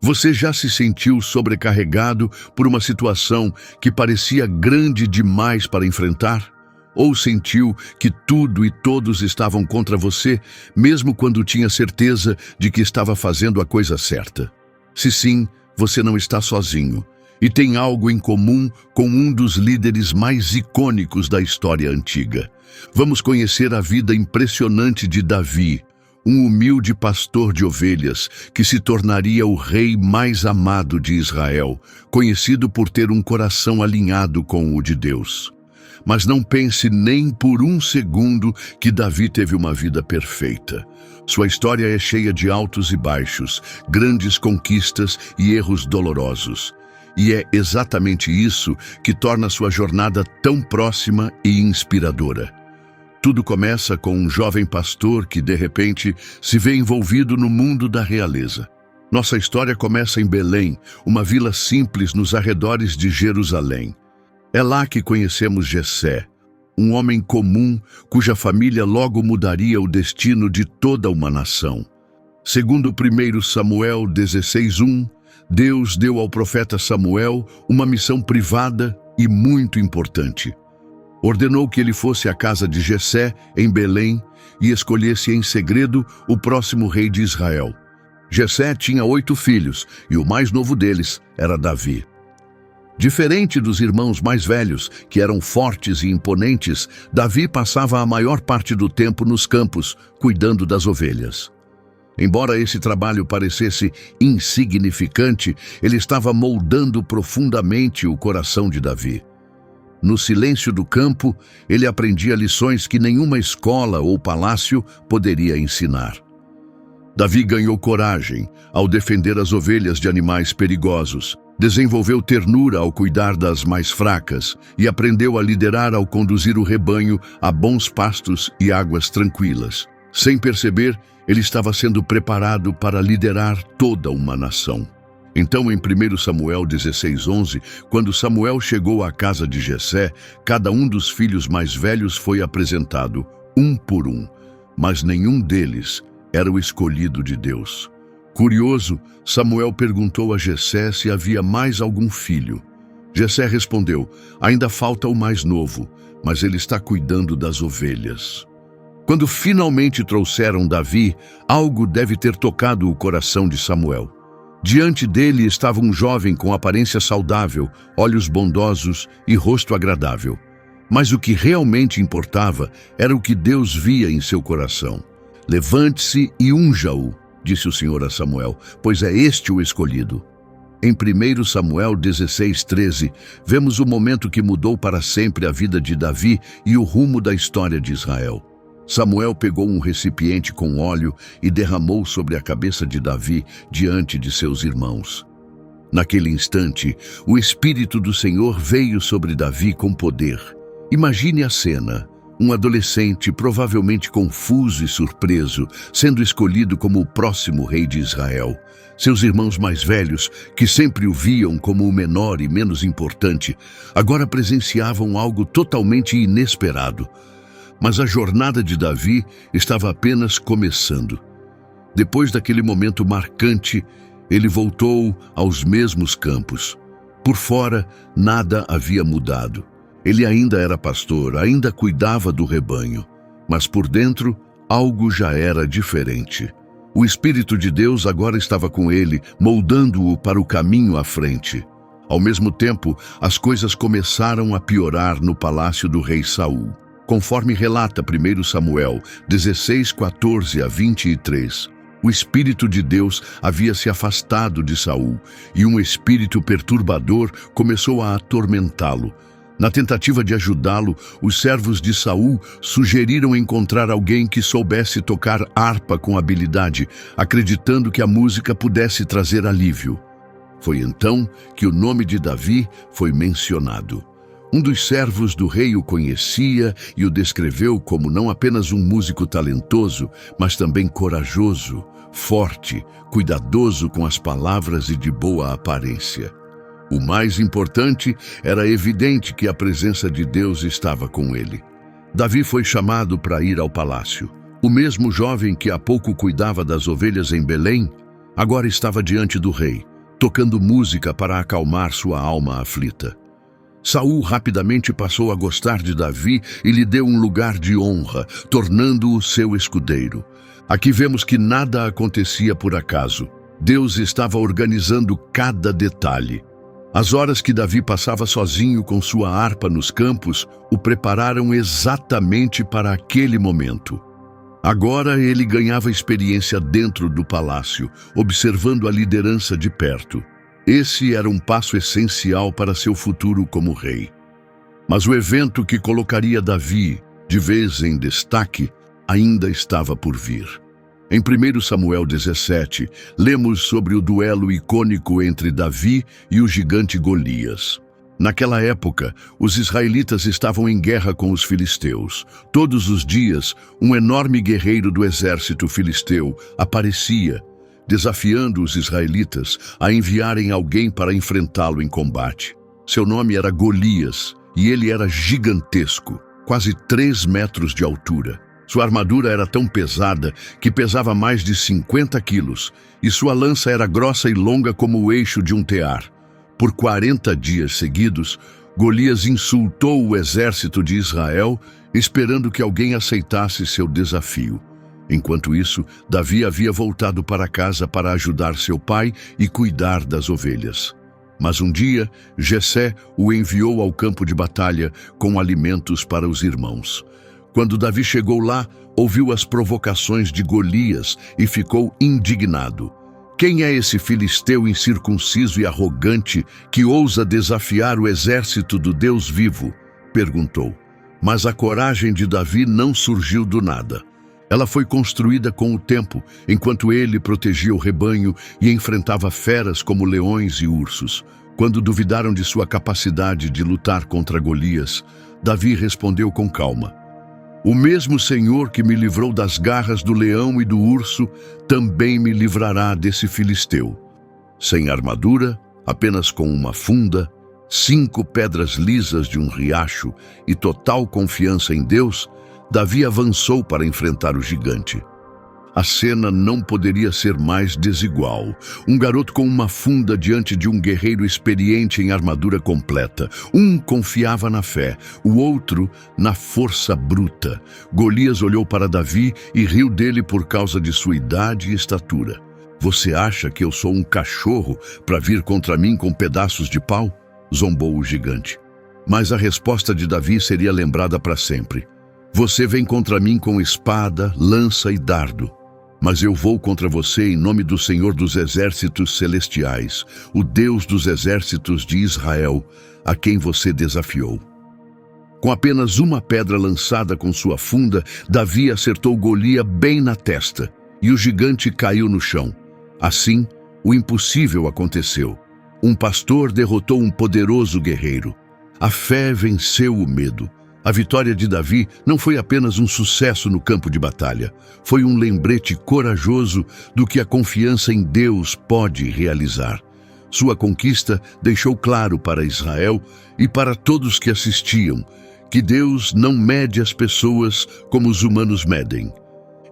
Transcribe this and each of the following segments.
Você já se sentiu sobrecarregado por uma situação que parecia grande demais para enfrentar? Ou sentiu que tudo e todos estavam contra você, mesmo quando tinha certeza de que estava fazendo a coisa certa? Se sim, você não está sozinho e tem algo em comum com um dos líderes mais icônicos da história antiga. Vamos conhecer a vida impressionante de Davi, um humilde pastor de ovelhas que se tornaria o rei mais amado de Israel, conhecido por ter um coração alinhado com o de Deus. Mas não pense nem por um segundo que Davi teve uma vida perfeita. Sua história é cheia de altos e baixos, grandes conquistas e erros dolorosos. E é exatamente isso que torna sua jornada tão próxima e inspiradora. Tudo começa com um jovem pastor que, de repente, se vê envolvido no mundo da realeza. Nossa história começa em Belém, uma vila simples nos arredores de Jerusalém. É lá que conhecemos Jessé, um homem comum cuja família logo mudaria o destino de toda uma nação. Segundo 1 Samuel 16:1, Deus deu ao profeta Samuel uma missão privada e muito importante. Ordenou que ele fosse à casa de Jessé, em Belém, e escolhesse em segredo o próximo rei de Israel. Jessé tinha 8 filhos, e o mais novo deles era Davi. Diferente dos irmãos mais velhos, que eram fortes e imponentes, Davi passava a maior parte do tempo nos campos, cuidando das ovelhas. Embora esse trabalho parecesse insignificante, ele estava moldando profundamente o coração de Davi. No silêncio do campo, ele aprendia lições que nenhuma escola ou palácio poderia ensinar. Davi ganhou coragem ao defender as ovelhas de animais perigosos, desenvolveu ternura ao cuidar das mais fracas e aprendeu a liderar ao conduzir o rebanho a bons pastos e águas tranquilas. Sem perceber, ele estava sendo preparado para liderar toda uma nação. Então, em 1 Samuel 16:11, quando Samuel chegou à casa de Jessé, cada um dos filhos mais velhos foi apresentado, um por um, mas nenhum deles era o escolhido de Deus. Curioso, Samuel perguntou a Jessé se havia mais algum filho. Jessé respondeu: ainda falta o mais novo, mas ele está cuidando das ovelhas. Quando finalmente trouxeram Davi, algo deve ter tocado o coração de Samuel. Diante dele estava um jovem com aparência saudável, olhos bondosos e rosto agradável. Mas o que realmente importava era o que Deus via em seu coração. Levante-se e unja-o, disse o Senhor a Samuel, pois é este o escolhido. Em 1 Samuel 16:13, vemos o momento que mudou para sempre a vida de Davi e o rumo da história de Israel. Samuel pegou um recipiente com óleo e derramou sobre a cabeça de Davi diante de seus irmãos. Naquele instante, o Espírito do Senhor veio sobre Davi com poder. Imagine a cena: um adolescente provavelmente confuso e surpreso, sendo escolhido como o próximo rei de Israel. Seus irmãos mais velhos, que sempre o viam como o menor e menos importante, agora presenciavam algo totalmente inesperado. Mas a jornada de Davi estava apenas começando. Depois daquele momento marcante, ele voltou aos mesmos campos. Por fora, nada havia mudado. Ele ainda era pastor, ainda cuidava do rebanho. Mas por dentro, algo já era diferente. O Espírito de Deus agora estava com ele, moldando-o para o caminho à frente. Ao mesmo tempo, as coisas começaram a piorar no palácio do rei Saul. Conforme relata 1 Samuel 16:14-23, o Espírito de Deus havia se afastado de Saul e um espírito perturbador começou a atormentá-lo. Na tentativa de ajudá-lo, os servos de Saul sugeriram encontrar alguém que soubesse tocar harpa com habilidade, acreditando que a música pudesse trazer alívio. Foi então que o nome de Davi foi mencionado. Um dos servos do rei o conhecia e o descreveu como não apenas um músico talentoso, mas também corajoso, forte, cuidadoso com as palavras e de boa aparência. O mais importante, era evidente que a presença de Deus estava com ele. Davi foi chamado para ir ao palácio. O mesmo jovem que há pouco cuidava das ovelhas em Belém, agora estava diante do rei. tocando música para acalmar sua alma aflita. Saul rapidamente passou a gostar de Davi e lhe deu um lugar de honra, tornando-o seu escudeiro. Aqui vemos que nada acontecia por acaso. Deus estava organizando cada detalhe. As horas que Davi passava sozinho com sua harpa nos campos o prepararam exatamente para aquele momento. Agora ele ganhava experiência dentro do palácio, observando a liderança de perto. Esse era um passo essencial para seu futuro como rei. Mas o evento que colocaria Davi de vez em destaque ainda estava por vir. Em 1 Samuel 17, lemos sobre o duelo icônico entre Davi e o gigante Golias. Naquela época, os israelitas estavam em guerra com os filisteus. Todos os dias, um enorme guerreiro do exército filisteu aparecia, desafiando os israelitas a enviarem alguém para enfrentá-lo em combate. Seu nome era Golias, e ele era gigantesco, quase 3 metros de altura. Sua armadura era tão pesada que pesava mais de 50 quilos, e sua lança era grossa e longa como o eixo de um tear. Por 40 dias seguidos, Golias insultou o exército de Israel, esperando que alguém aceitasse seu desafio. Enquanto isso, Davi havia voltado para casa para ajudar seu pai e cuidar das ovelhas. Mas um dia, Jessé o enviou ao campo de batalha com alimentos para os irmãos. Quando Davi chegou lá, ouviu as provocações de Golias e ficou indignado. Quem é esse filisteu incircunciso e arrogante que ousa desafiar o exército do Deus vivo? Perguntou. Mas a coragem de Davi não surgiu do nada. Ela foi construída com o tempo, enquanto ele protegia o rebanho e enfrentava feras como leões e ursos. Quando duvidaram de sua capacidade de lutar contra Golias, Davi respondeu com calma. O mesmo Senhor que me livrou das garras do leão e do urso, também me livrará desse filisteu. Sem armadura, apenas com uma funda, 5 pedras lisas de um riacho e total confiança em Deus, Davi avançou para enfrentar o gigante. A cena não poderia ser mais desigual. Um garoto com uma funda diante de um guerreiro experiente em armadura completa. Um confiava na fé, o outro na força bruta. Golias olhou para Davi e riu dele por causa de sua idade e estatura. Você acha que eu sou um cachorro para vir contra mim com pedaços de pau? Zombou o gigante. Mas a resposta de Davi seria lembrada para sempre. Você vem contra mim com espada, lança e dardo. Mas eu vou contra você em nome do Senhor dos Exércitos Celestiais, o Deus dos Exércitos de Israel, a quem você desafiou. Com apenas uma pedra lançada com sua funda, Davi acertou Golias bem na testa, e o gigante caiu no chão. Assim, o impossível aconteceu. Um pastor derrotou um poderoso guerreiro. A fé venceu o medo. A vitória de Davi não foi apenas um sucesso no campo de batalha, foi um lembrete corajoso do que a confiança em Deus pode realizar. Sua conquista deixou claro para Israel e para todos que assistiam que Deus não mede as pessoas como os humanos medem.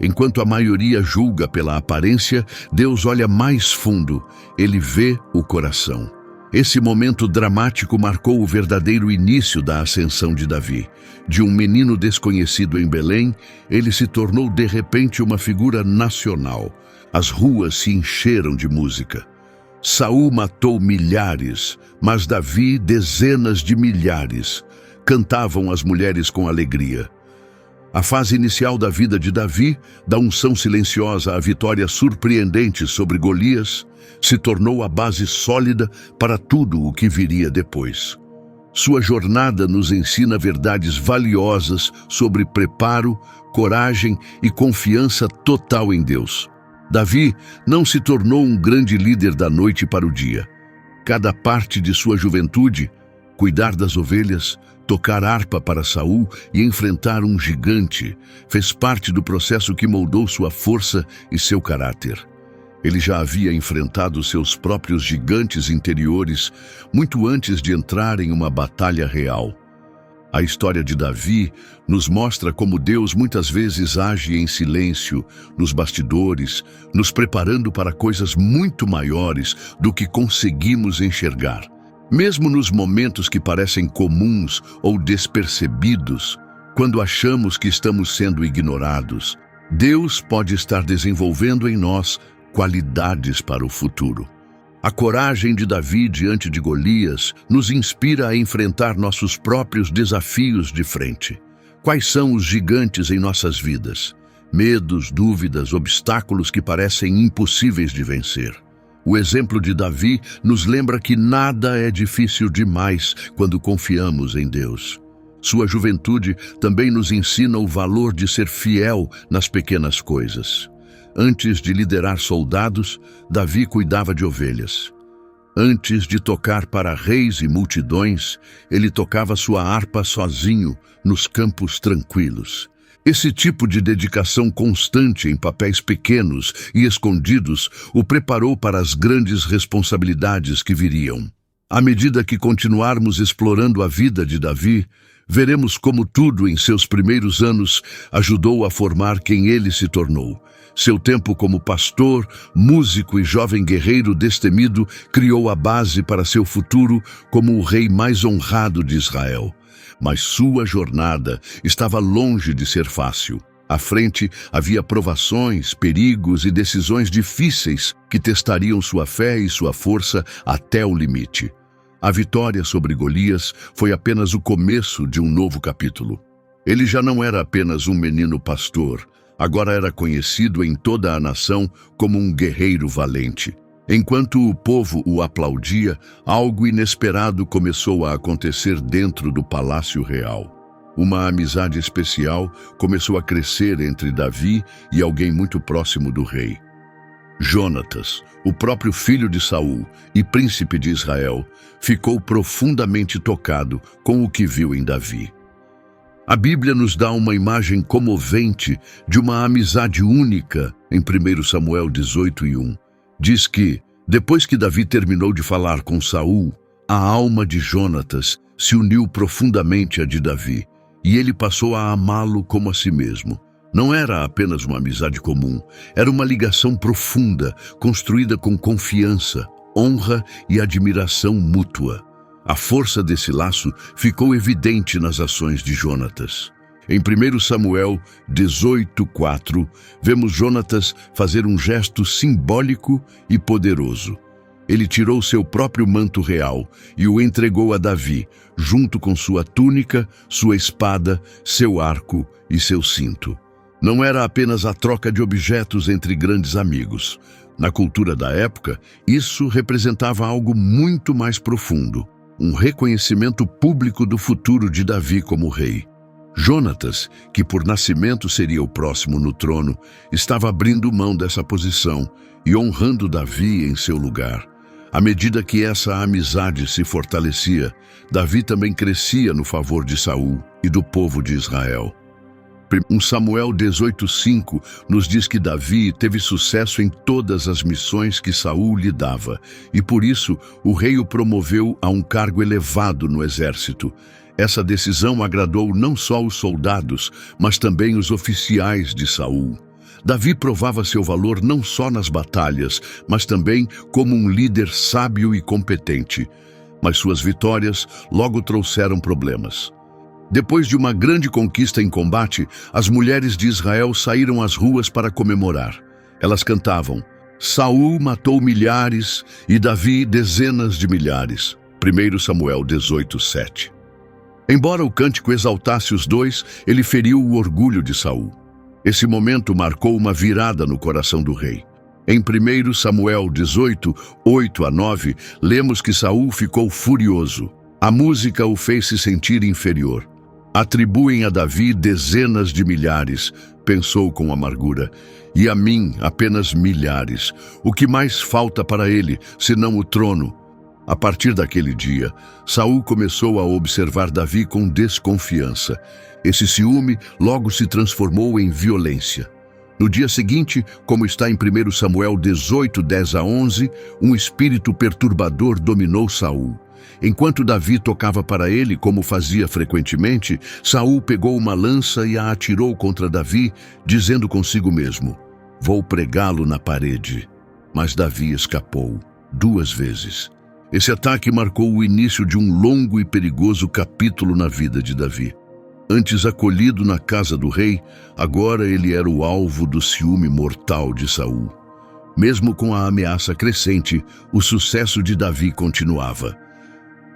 Enquanto a maioria julga pela aparência, Deus olha mais fundo, ele vê o coração. Esse momento dramático marcou o verdadeiro início da ascensão de Davi. De um menino desconhecido em Belém, ele se tornou de repente uma figura nacional. As ruas se encheram de música. Saul matou milhares, mas Davi dezenas de milhares. Cantavam as mulheres com alegria. A fase inicial da vida de Davi, da unção silenciosa à vitória surpreendente sobre Golias, se tornou a base sólida para tudo o que viria depois. Sua jornada nos ensina verdades valiosas sobre preparo, coragem e confiança total em Deus. Davi não se tornou um grande líder da noite para o dia. Cada parte de sua juventude, cuidar das ovelhas, tocar harpa para Saul e enfrentar um gigante, fez parte do processo que moldou sua força e seu caráter. Ele já havia enfrentado seus próprios gigantes interiores muito antes de entrar em uma batalha real. A história de Davi nos mostra como Deus muitas vezes age em silêncio, nos bastidores, nos preparando para coisas muito maiores do que conseguimos enxergar. Mesmo nos momentos que parecem comuns ou despercebidos, quando achamos que estamos sendo ignorados, Deus pode estar desenvolvendo em nós qualidades para o futuro. A coragem de Davi diante de Golias nos inspira a enfrentar nossos próprios desafios de frente. Quais são os gigantes em nossas vidas? Medos, dúvidas, obstáculos que parecem impossíveis de vencer. O exemplo de Davi nos lembra que nada é difícil demais quando confiamos em Deus. Sua juventude também nos ensina o valor de ser fiel nas pequenas coisas. Antes de liderar soldados, Davi cuidava de ovelhas. Antes de tocar para reis e multidões, ele tocava sua harpa sozinho, nos campos tranquilos. Esse tipo de dedicação constante em papéis pequenos e escondidos o preparou para as grandes responsabilidades que viriam. À medida que continuarmos explorando a vida de Davi, veremos como tudo em seus primeiros anos ajudou a formar quem ele se tornou. Seu tempo como pastor, músico e jovem guerreiro destemido criou a base para seu futuro como o rei mais honrado de Israel. Mas sua jornada estava longe de ser fácil. À frente havia provações, perigos e decisões difíceis que testariam sua fé e sua força até o limite. A vitória sobre Golias foi apenas o começo de um novo capítulo. Ele já não era apenas um menino pastor, agora era conhecido em toda a nação como um guerreiro valente. Enquanto o povo o aplaudia, algo inesperado começou a acontecer dentro do palácio real. Uma amizade especial começou a crescer entre Davi e alguém muito próximo do rei. Jonatas, o próprio filho de Saul e príncipe de Israel, ficou profundamente tocado com o que viu em Davi. A Bíblia nos dá uma imagem comovente de uma amizade única em 1 Samuel 18:1. Diz que, depois que Davi terminou de falar com Saul, a alma de Jonatas se uniu profundamente à de Davi, e ele passou a amá-lo como a si mesmo. Não era apenas uma amizade comum, era uma ligação profunda, construída com confiança, honra e admiração mútua. A força desse laço ficou evidente nas ações de Jonatas. Em 1 Samuel 18:4, vemos Jonatas fazer um gesto simbólico e poderoso. Ele tirou seu próprio manto real e o entregou a Davi, junto com sua túnica, sua espada, seu arco e seu cinto. Não era apenas a troca de objetos entre grandes amigos. Na cultura da época, isso representava algo muito mais profundo, um reconhecimento público do futuro de Davi como rei. Jonatas, que por nascimento seria o próximo no trono, estava abrindo mão dessa posição e honrando Davi em seu lugar. À medida que essa amizade se fortalecia, Davi também crescia no favor de Saul e do povo de Israel. 1 Samuel 18:5 nos diz que Davi teve sucesso em todas as missões que Saul lhe dava, e por isso o rei o promoveu a um cargo elevado no exército. Essa decisão agradou não só os soldados, mas também os oficiais de Saul. Davi provava seu valor não só nas batalhas, mas também como um líder sábio e competente. Mas suas vitórias logo trouxeram problemas. Depois de uma grande conquista em combate, as mulheres de Israel saíram às ruas para comemorar. Elas cantavam: Saul matou milhares e Davi dezenas de milhares. 1 Samuel 18:7. Embora o cântico exaltasse os dois, ele feriu o orgulho de Saul. Esse momento marcou uma virada no coração do rei. Em 1 Samuel 18:8-9, lemos que Saul ficou furioso. A música o fez se sentir inferior. Atribuem a Davi dezenas de milhares, pensou com amargura, e a mim apenas milhares. O que mais falta para ele, senão o trono? A partir daquele dia, Saul começou a observar Davi com desconfiança. Esse ciúme logo se transformou em violência. No dia seguinte, como está em 1 Samuel 18:10-11, um espírito perturbador dominou Saul. Enquanto Davi tocava para ele, como fazia frequentemente, Saul pegou uma lança e a atirou contra Davi, dizendo consigo mesmo: "Vou pregá-lo na parede." Mas Davi escapou 2 vezes. Esse ataque marcou o início de um longo e perigoso capítulo na vida de Davi. Antes acolhido na casa do rei, agora ele era o alvo do ciúme mortal de Saul. Mesmo com a ameaça crescente, o sucesso de Davi continuava.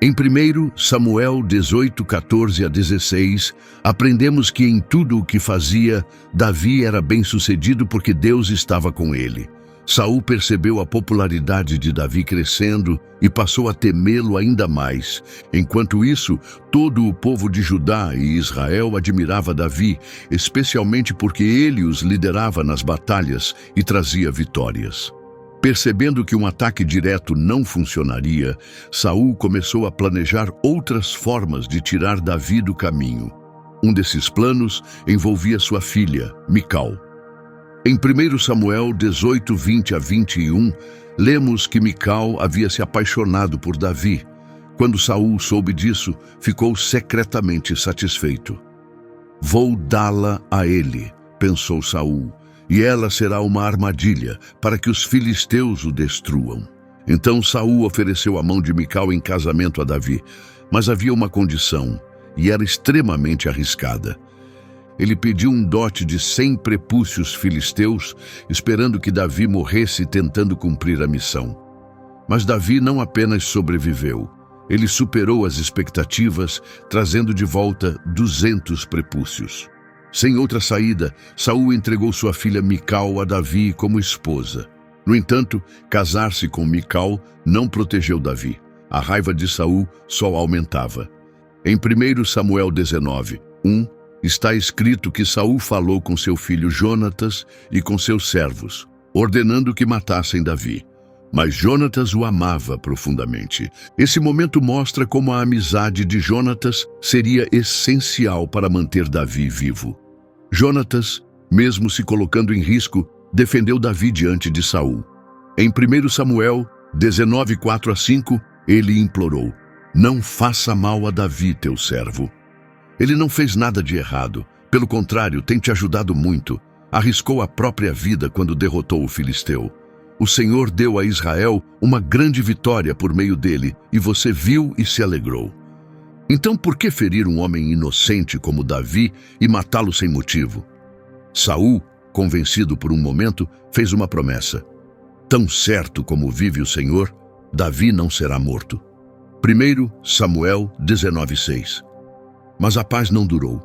Em 1 Samuel 18, 14 a 16, aprendemos que em tudo o que fazia, Davi era bem-sucedido porque Deus estava com ele. Saul percebeu a popularidade de Davi crescendo e passou a temê-lo ainda mais. Enquanto isso, todo o povo de Judá e Israel admirava Davi, especialmente porque ele os liderava nas batalhas e trazia vitórias. Percebendo que um ataque direto não funcionaria, Saul começou a planejar outras formas de tirar Davi do caminho. Um desses planos envolvia sua filha, Mical. Em 1 Samuel 18, 20 a 21, lemos que Mical havia se apaixonado por Davi. Quando Saul soube disso, ficou secretamente satisfeito. "Vou dá-la a ele", pensou Saul, "e ela será uma armadilha para que os filisteus o destruam." Então Saul ofereceu a mão de Mical em casamento a Davi, mas havia uma condição, e era extremamente arriscada. Ele pediu um dote de 100 prepúcios filisteus, esperando que Davi morresse tentando cumprir a missão. Mas Davi não apenas sobreviveu, ele superou as expectativas, trazendo de volta 200 prepúcios. Sem outra saída, Saul entregou sua filha Mical a Davi como esposa. No entanto, casar-se com Mical não protegeu Davi. A raiva de Saul só aumentava. Em 1 Samuel 19, 1, está escrito que Saul falou com seu filho Jonatas e com seus servos, ordenando que matassem Davi. Mas Jonatas o amava profundamente. Esse momento mostra como a amizade de Jonatas seria essencial para manter Davi vivo. Jonatas, mesmo se colocando em risco, defendeu Davi diante de Saul. Em 1 Samuel 19, 4 a 5, ele implorou: "Não faça mal a Davi, teu servo." Ele não fez nada de errado. Pelo contrário, tem te ajudado muito. Arriscou a própria vida quando derrotou o filisteu. O Senhor deu a Israel uma grande vitória por meio dele, e você viu e se alegrou. Então por que ferir um homem inocente como Davi e matá-lo sem motivo? Saul, convencido por um momento, fez uma promessa: "Tão certo como vive o Senhor, Davi não será morto." 1 Samuel 19:6. Mas a paz não durou.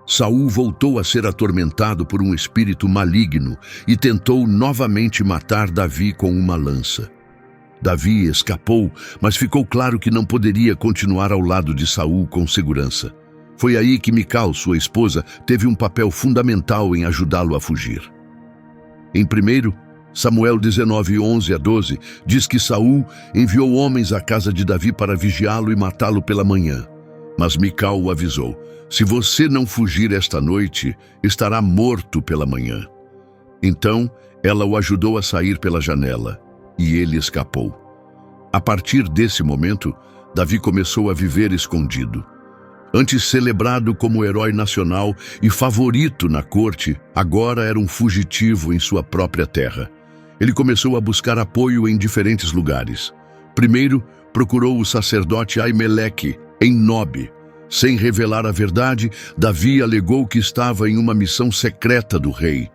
Saul voltou a ser atormentado por um espírito maligno e tentou novamente matar Davi com uma lança. Davi escapou, mas ficou claro que não poderia continuar ao lado de Saul com segurança. Foi aí que Mical, sua esposa, teve um papel fundamental em ajudá-lo a fugir. Em 1 Samuel 19, 11 a 12, diz que Saul enviou homens à casa de Davi para vigiá-lo e matá-lo pela manhã. Mas Mical o avisou: "Se você não fugir esta noite, estará morto pela manhã." Então, ela o ajudou a sair pela janela, e ele escapou. A partir desse momento, Davi começou a viver escondido. Antes celebrado como herói nacional e favorito na corte, agora era um fugitivo em sua própria terra. Ele começou a buscar apoio em diferentes lugares. Primeiro, procurou o sacerdote Aimeleque, em Nob. Sem revelar a verdade, Davi alegou que estava em uma missão secreta do rei.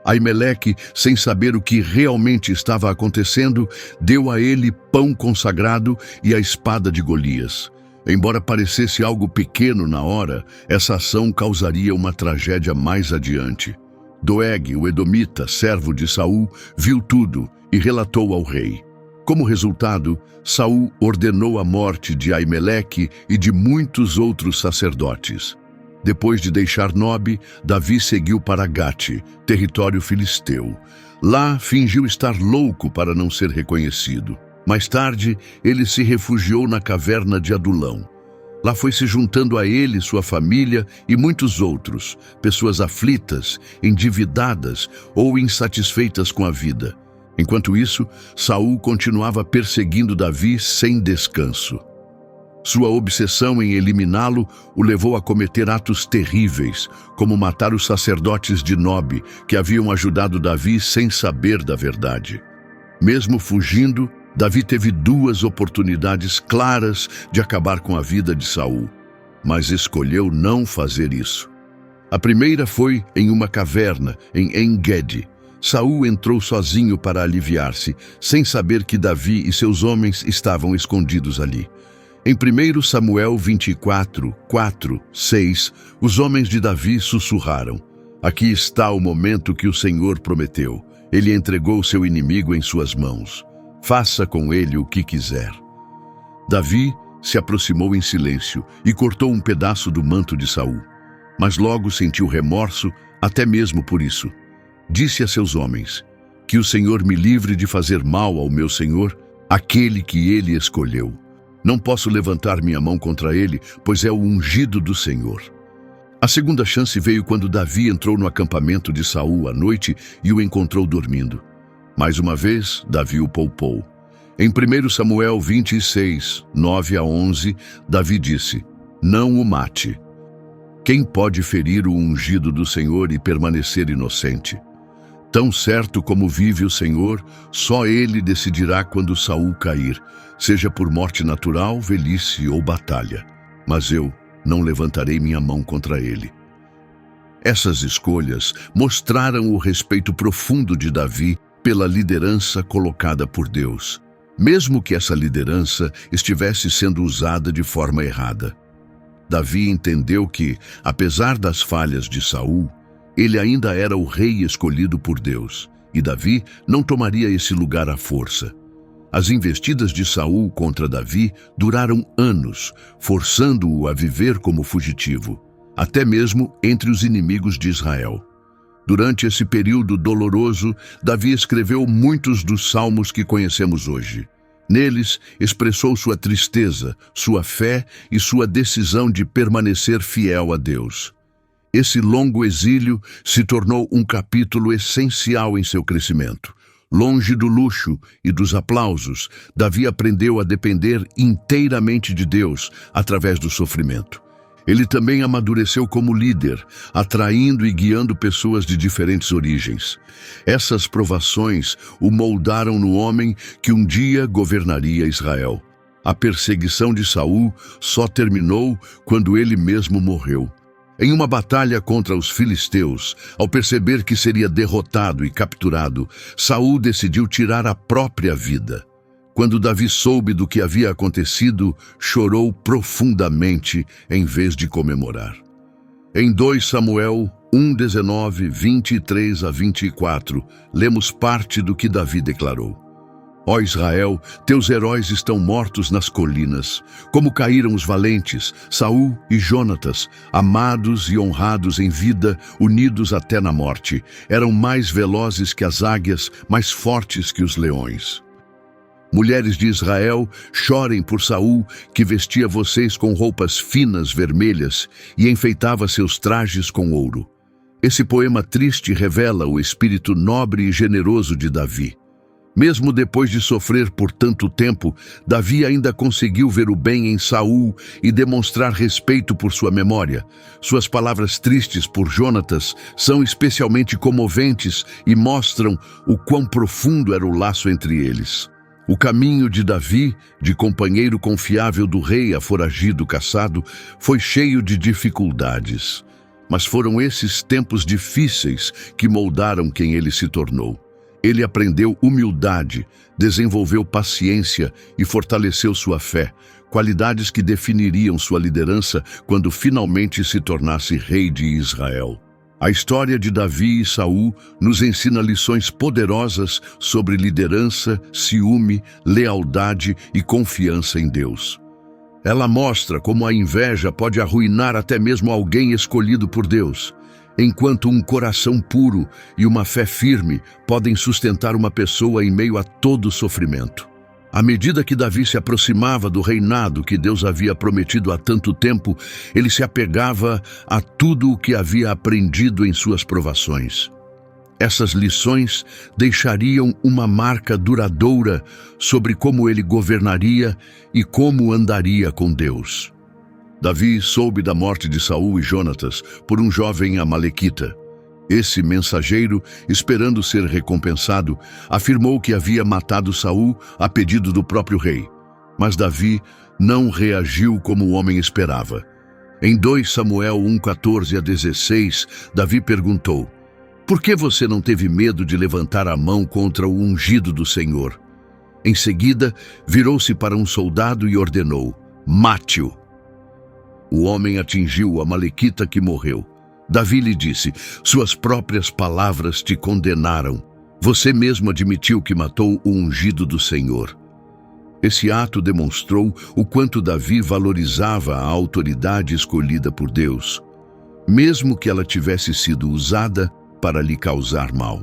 Aimeleque, sem saber o que realmente estava acontecendo, deu a ele pão consagrado e a espada de Golias. Embora parecesse algo pequeno na hora, essa ação causaria uma tragédia mais adiante. Doeg, o edomita, servo de Saul, viu tudo e relatou ao rei. Como resultado, Saul ordenou a morte de Aimeleque e de muitos outros sacerdotes. Depois de deixar Nob, Davi seguiu para Gate, território filisteu. Lá, fingiu estar louco para não ser reconhecido. Mais tarde, ele se refugiou na caverna de Adulão. Lá foi se juntando a ele sua família e muitos outros, pessoas aflitas, endividadas ou insatisfeitas com a vida. Enquanto isso, Saul continuava perseguindo Davi sem descanso. Sua obsessão em eliminá-lo o levou a cometer atos terríveis, como matar os sacerdotes de Nob, que haviam ajudado Davi sem saber da verdade. Mesmo fugindo, Davi teve duas oportunidades claras de acabar com a vida de Saul, mas escolheu não fazer isso. A primeira foi em uma caverna, em En-Gedi. Saul entrou sozinho para aliviar-se, sem saber que Davi e seus homens estavam escondidos ali. Em 1 Samuel 24, 4, 6, os homens de Davi sussurraram: "Aqui está o momento que o Senhor prometeu. Ele entregou seu inimigo em suas mãos. Faça com ele o que quiser." Davi se aproximou em silêncio e cortou um pedaço do manto de Saul. Mas logo sentiu remorso, até mesmo por isso. Disse a seus homens: "Que o Senhor me livre de fazer mal ao meu senhor, aquele que ele escolheu. Não posso levantar minha mão contra ele, pois é o ungido do Senhor." A segunda chance veio quando Davi entrou no acampamento de Saul à noite e o encontrou dormindo. Mais uma vez, Davi o poupou. Em 1 Samuel 26, 9 a 11, Davi disse: "Não o mate. Quem pode ferir o ungido do Senhor e permanecer inocente? Tão certo como vive o Senhor, só ele decidirá quando Saul cair, seja por morte natural, velhice ou batalha. Mas eu não levantarei minha mão contra ele." Essas escolhas mostraram o respeito profundo de Davi pela liderança colocada por Deus, mesmo que essa liderança estivesse sendo usada de forma errada. Davi entendeu que, apesar das falhas de Saul, ele ainda era o rei escolhido por Deus, e Davi não tomaria esse lugar à força. As investidas de Saul contra Davi duraram anos, forçando-o a viver como fugitivo, até mesmo entre os inimigos de Israel. Durante esse período doloroso, Davi escreveu muitos dos salmos que conhecemos hoje. Neles, expressou sua tristeza, sua fé e sua decisão de permanecer fiel a Deus. Esse longo exílio se tornou um capítulo essencial em seu crescimento. Longe do luxo e dos aplausos, Davi aprendeu a depender inteiramente de Deus através do sofrimento. Ele também amadureceu como líder, atraindo e guiando pessoas de diferentes origens. Essas provações o moldaram no homem que um dia governaria Israel. A perseguição de Saul só terminou quando ele mesmo morreu. Em uma batalha contra os filisteus, ao perceber que seria derrotado e capturado, Saul decidiu tirar a própria vida. Quando Davi soube do que havia acontecido, chorou profundamente em vez de comemorar. Em 2 Samuel 1:19, 23 a 24, lemos parte do que Davi declarou: "Ó Israel, teus heróis estão mortos nas colinas, como caíram os valentes, Saul e Jonatas, amados e honrados em vida, unidos até na morte. Eram mais velozes que as águias, mais fortes que os leões. Mulheres de Israel, chorem por Saul, que vestia vocês com roupas finas vermelhas e enfeitava seus trajes com ouro." Esse poema triste revela o espírito nobre e generoso de Davi. Mesmo depois de sofrer por tanto tempo, Davi ainda conseguiu ver o bem em Saul e demonstrar respeito por sua memória. Suas palavras tristes por Jonatas são especialmente comoventes e mostram o quão profundo era o laço entre eles. O caminho de Davi, de companheiro confiável do rei a foragido caçado, foi cheio de dificuldades. Mas foram esses tempos difíceis que moldaram quem ele se tornou. Ele aprendeu humildade, desenvolveu paciência e fortaleceu sua fé, qualidades que definiriam sua liderança quando finalmente se tornasse rei de Israel. A história de Davi e Saul nos ensina lições poderosas sobre liderança, ciúme, lealdade e confiança em Deus. Ela mostra como a inveja pode arruinar até mesmo alguém escolhido por Deus, enquanto um coração puro e uma fé firme podem sustentar uma pessoa em meio a todo sofrimento. À medida que Davi se aproximava do reinado que Deus havia prometido há tanto tempo, ele se apegava a tudo o que havia aprendido em suas provações. Essas lições deixariam uma marca duradoura sobre como ele governaria e como andaria com Deus. Davi soube da morte de Saul e Jonatas por um jovem amalequita. Esse mensageiro, esperando ser recompensado, afirmou que havia matado Saul a pedido do próprio rei. Mas Davi não reagiu como o homem esperava. Em 2 Samuel 1:14-16, Davi perguntou: "Por que você não teve medo de levantar a mão contra o ungido do Senhor?" Em seguida, virou-se para um soldado e ordenou: "Mate-o." O homem atingiu o amalequita, que morreu. Davi lhe disse: "Suas próprias palavras te condenaram. Você mesmo admitiu que matou o ungido do Senhor." Esse ato demonstrou o quanto Davi valorizava a autoridade escolhida por Deus, mesmo que ela tivesse sido usada para lhe causar mal.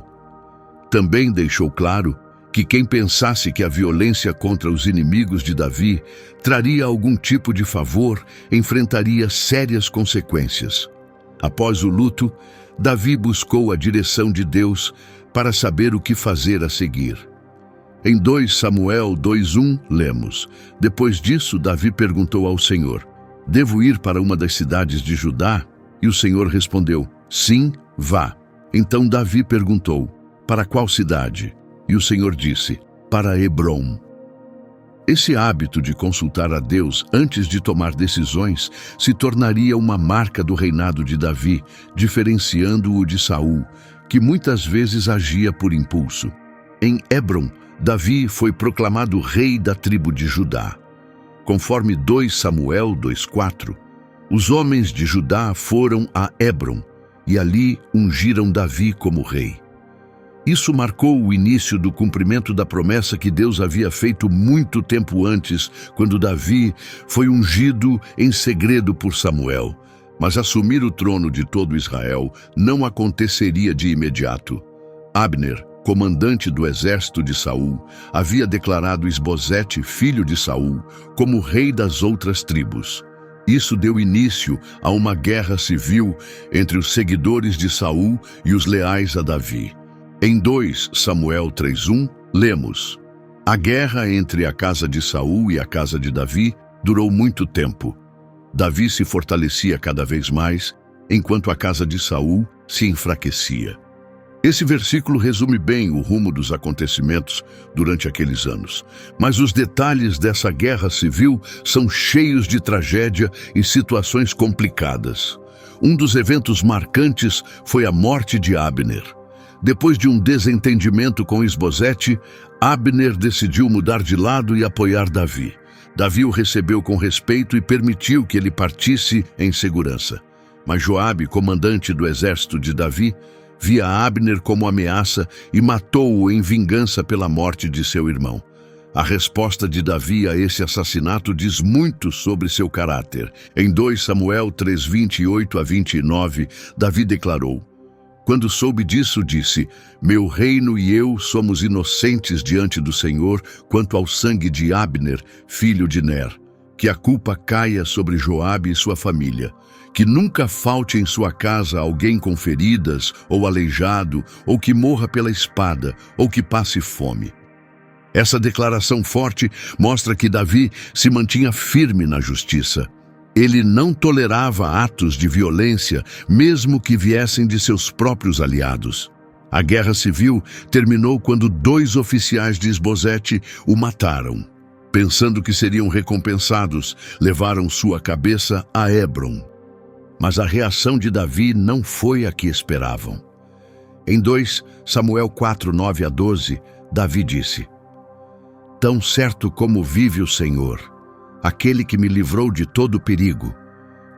Também deixou claro que quem pensasse que a violência contra os inimigos de Davi traria algum tipo de favor enfrentaria sérias consequências. Após o luto, Davi buscou a direção de Deus para saber o que fazer a seguir. Em 2 Samuel 2:1, lemos: "Depois disso, Davi perguntou ao Senhor: Devo ir para uma das cidades de Judá?" E o Senhor respondeu: "Sim, vá." Então Davi perguntou: "Para qual cidade?" E o Senhor disse: "Para Hebrom." Esse hábito de consultar a Deus antes de tomar decisões se tornaria uma marca do reinado de Davi, diferenciando-o de Saul, que muitas vezes agia por impulso. Em Hebrom, Davi foi proclamado rei da tribo de Judá. Conforme 2 Samuel 2:4, os homens de Judá foram a Hebrom e ali ungiram Davi como rei. Isso marcou o início do cumprimento da promessa que Deus havia feito muito tempo antes, quando Davi foi ungido em segredo por Samuel. Mas assumir o trono de todo Israel não aconteceria de imediato. Abner, comandante do exército de Saul, havia declarado Isbosete, filho de Saul, como rei das outras tribos. Isso deu início a uma guerra civil entre os seguidores de Saul e os leais a Davi. Em 2 Samuel 3:1, lemos: "A guerra entre a casa de Saul e a casa de Davi durou muito tempo. Davi se fortalecia cada vez mais, enquanto a casa de Saul se enfraquecia." Esse versículo resume bem o rumo dos acontecimentos durante aqueles anos. Mas os detalhes dessa guerra civil são cheios de tragédia e situações complicadas. Um dos eventos marcantes foi a morte de Abner. Depois de um desentendimento com Isbosete, Abner decidiu mudar de lado e apoiar Davi. Davi o recebeu com respeito e permitiu que ele partisse em segurança. Mas Joabe, comandante do exército de Davi, via Abner como ameaça e matou-o em vingança pela morte de seu irmão. A resposta de Davi a esse assassinato diz muito sobre seu caráter. Em 2 Samuel 3:28-29, Davi declarou: "Quando soube disso, disse: Meu reino e eu somos inocentes diante do Senhor quanto ao sangue de Abner, filho de Ner. Que a culpa caia sobre Joabe e sua família. Que nunca falte em sua casa alguém com feridas ou aleijado, ou que morra pela espada, ou que passe fome." Essa declaração forte mostra que Davi se mantinha firme na justiça. Ele não tolerava atos de violência, mesmo que viessem de seus próprios aliados. A guerra civil terminou quando 2 oficiais de Isbosete o mataram. Pensando que seriam recompensados, levaram sua cabeça a Hebrom. Mas a reação de Davi não foi a que esperavam. Em 2 Samuel 4:9-12, Davi disse: "Tão certo como vive o Senhor, aquele que me livrou de todo perigo,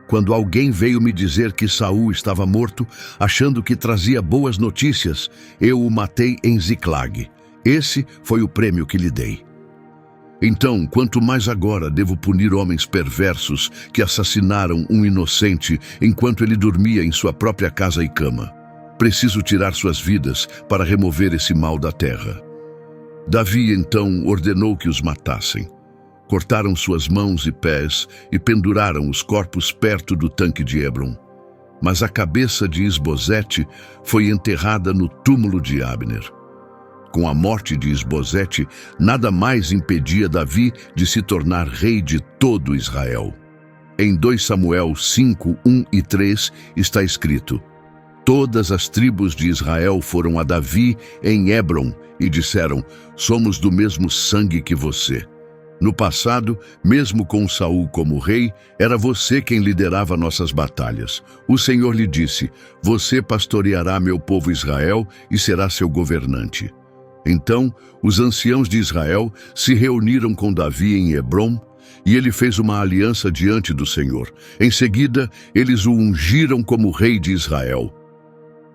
quando alguém veio me dizer que Saul estava morto, achando que trazia boas notícias, eu o matei em Ziclag. Esse foi o prêmio que lhe dei. Então, quanto mais agora devo punir homens perversos que assassinaram um inocente enquanto ele dormia em sua própria casa e cama. Preciso tirar suas vidas para remover esse mal da terra." Davi então ordenou que os matassem. Cortaram suas mãos e pés e penduraram os corpos perto do tanque de Hebrom. mas a cabeça de Isbosete foi enterrada no túmulo de Abner. Com a morte de Isbosete, nada mais impedia Davi de se tornar rei de todo Israel. Em 2 Samuel 5, 1 e 3 está escrito: Todas as tribos de Israel foram a Davi em Hebron e disseram: Somos do mesmo sangue que você. No passado, mesmo com Saul como rei, era você quem liderava nossas batalhas. O Senhor lhe disse: Você pastoreará meu povo Israel e será seu governante. Então, os anciãos de Israel se reuniram com Davi em Hebrom, e ele fez uma aliança diante do Senhor. Em seguida, eles o ungiram como rei de Israel.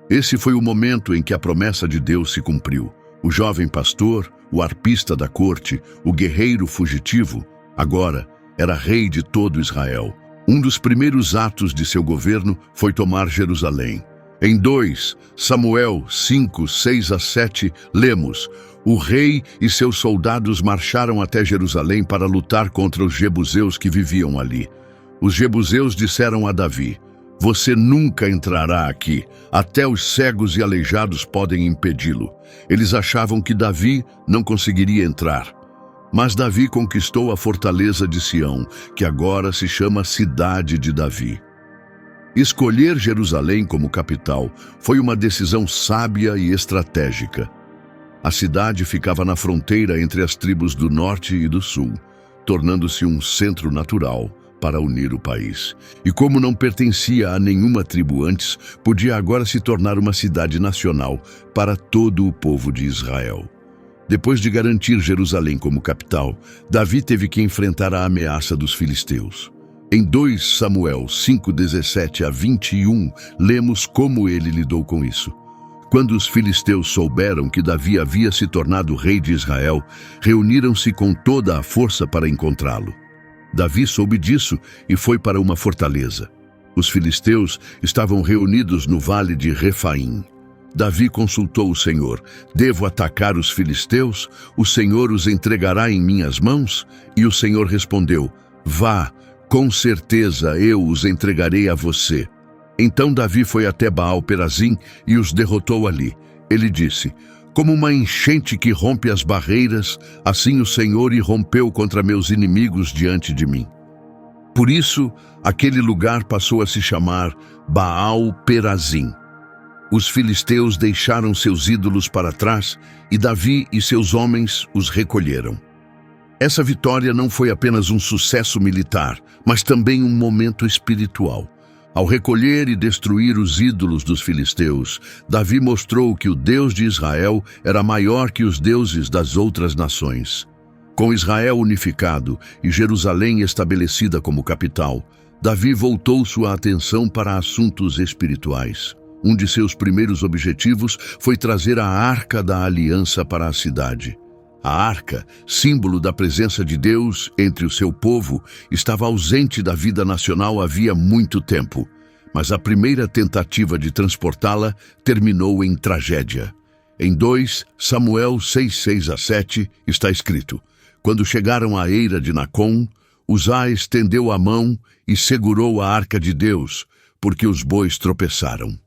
Esse foi o momento em que a promessa de Deus se cumpriu. O jovem pastor, o arpista da corte, o guerreiro fugitivo, agora era rei de todo Israel. Um dos primeiros atos de seu governo foi tomar Jerusalém. Em 2 Samuel 5, 6 a 7, lemos: O rei e seus soldados marcharam até Jerusalém para lutar contra os jebuseus que viviam ali. Os jebuseus disseram a Davi: Você nunca entrará aqui, até os cegos e aleijados podem impedi-lo. Eles achavam que Davi não conseguiria entrar. Mas Davi conquistou a fortaleza de Sião, que agora se chama Cidade de Davi. Escolher Jerusalém como capital foi uma decisão sábia e estratégica. A cidade ficava na fronteira entre as tribos do norte e do sul, tornando-se um centro natural para unir o país. E como não pertencia a nenhuma tribo antes, podia agora se tornar uma cidade nacional para todo o povo de Israel. Depois de garantir Jerusalém como capital, Davi teve que enfrentar a ameaça dos filisteus. Em 2 Samuel 5, 17 a 21, lemos como ele lidou com isso. Quando os filisteus souberam que Davi havia se tornado rei de Israel, reuniram-se com toda a força para encontrá-lo. Davi soube disso e foi para uma fortaleza. Os filisteus estavam reunidos no vale de Refaim. Davi consultou o Senhor: Devo atacar os filisteus? O Senhor os entregará em minhas mãos? E o Senhor respondeu: Vá, com certeza eu os entregarei a você. Então Davi foi até Baal-Perazim e os derrotou ali. Ele disse: Como uma enchente que rompe as barreiras, assim o Senhor irrompeu contra meus inimigos diante de mim. Por isso, aquele lugar passou a se chamar Baal-Perazim. Os filisteus deixaram seus ídolos para trás e Davi e seus homens os recolheram. Essa vitória não foi apenas um sucesso militar, mas também um momento espiritual. Ao recolher e destruir os ídolos dos filisteus, Davi mostrou que o Deus de Israel era maior que os deuses das outras nações. Com Israel unificado e Jerusalém estabelecida como capital, Davi voltou sua atenção para assuntos espirituais. Um de seus primeiros objetivos foi trazer a Arca da Aliança para a cidade. A arca, símbolo da presença de Deus entre o seu povo, estava ausente da vida nacional havia muito tempo, mas a primeira tentativa de transportá-la terminou em tragédia. Em 2 Samuel 6, 6 a 7 está escrito: Quando chegaram à eira de Nacon, Uzá estendeu a mão e segurou a arca de Deus, porque os bois tropeçaram.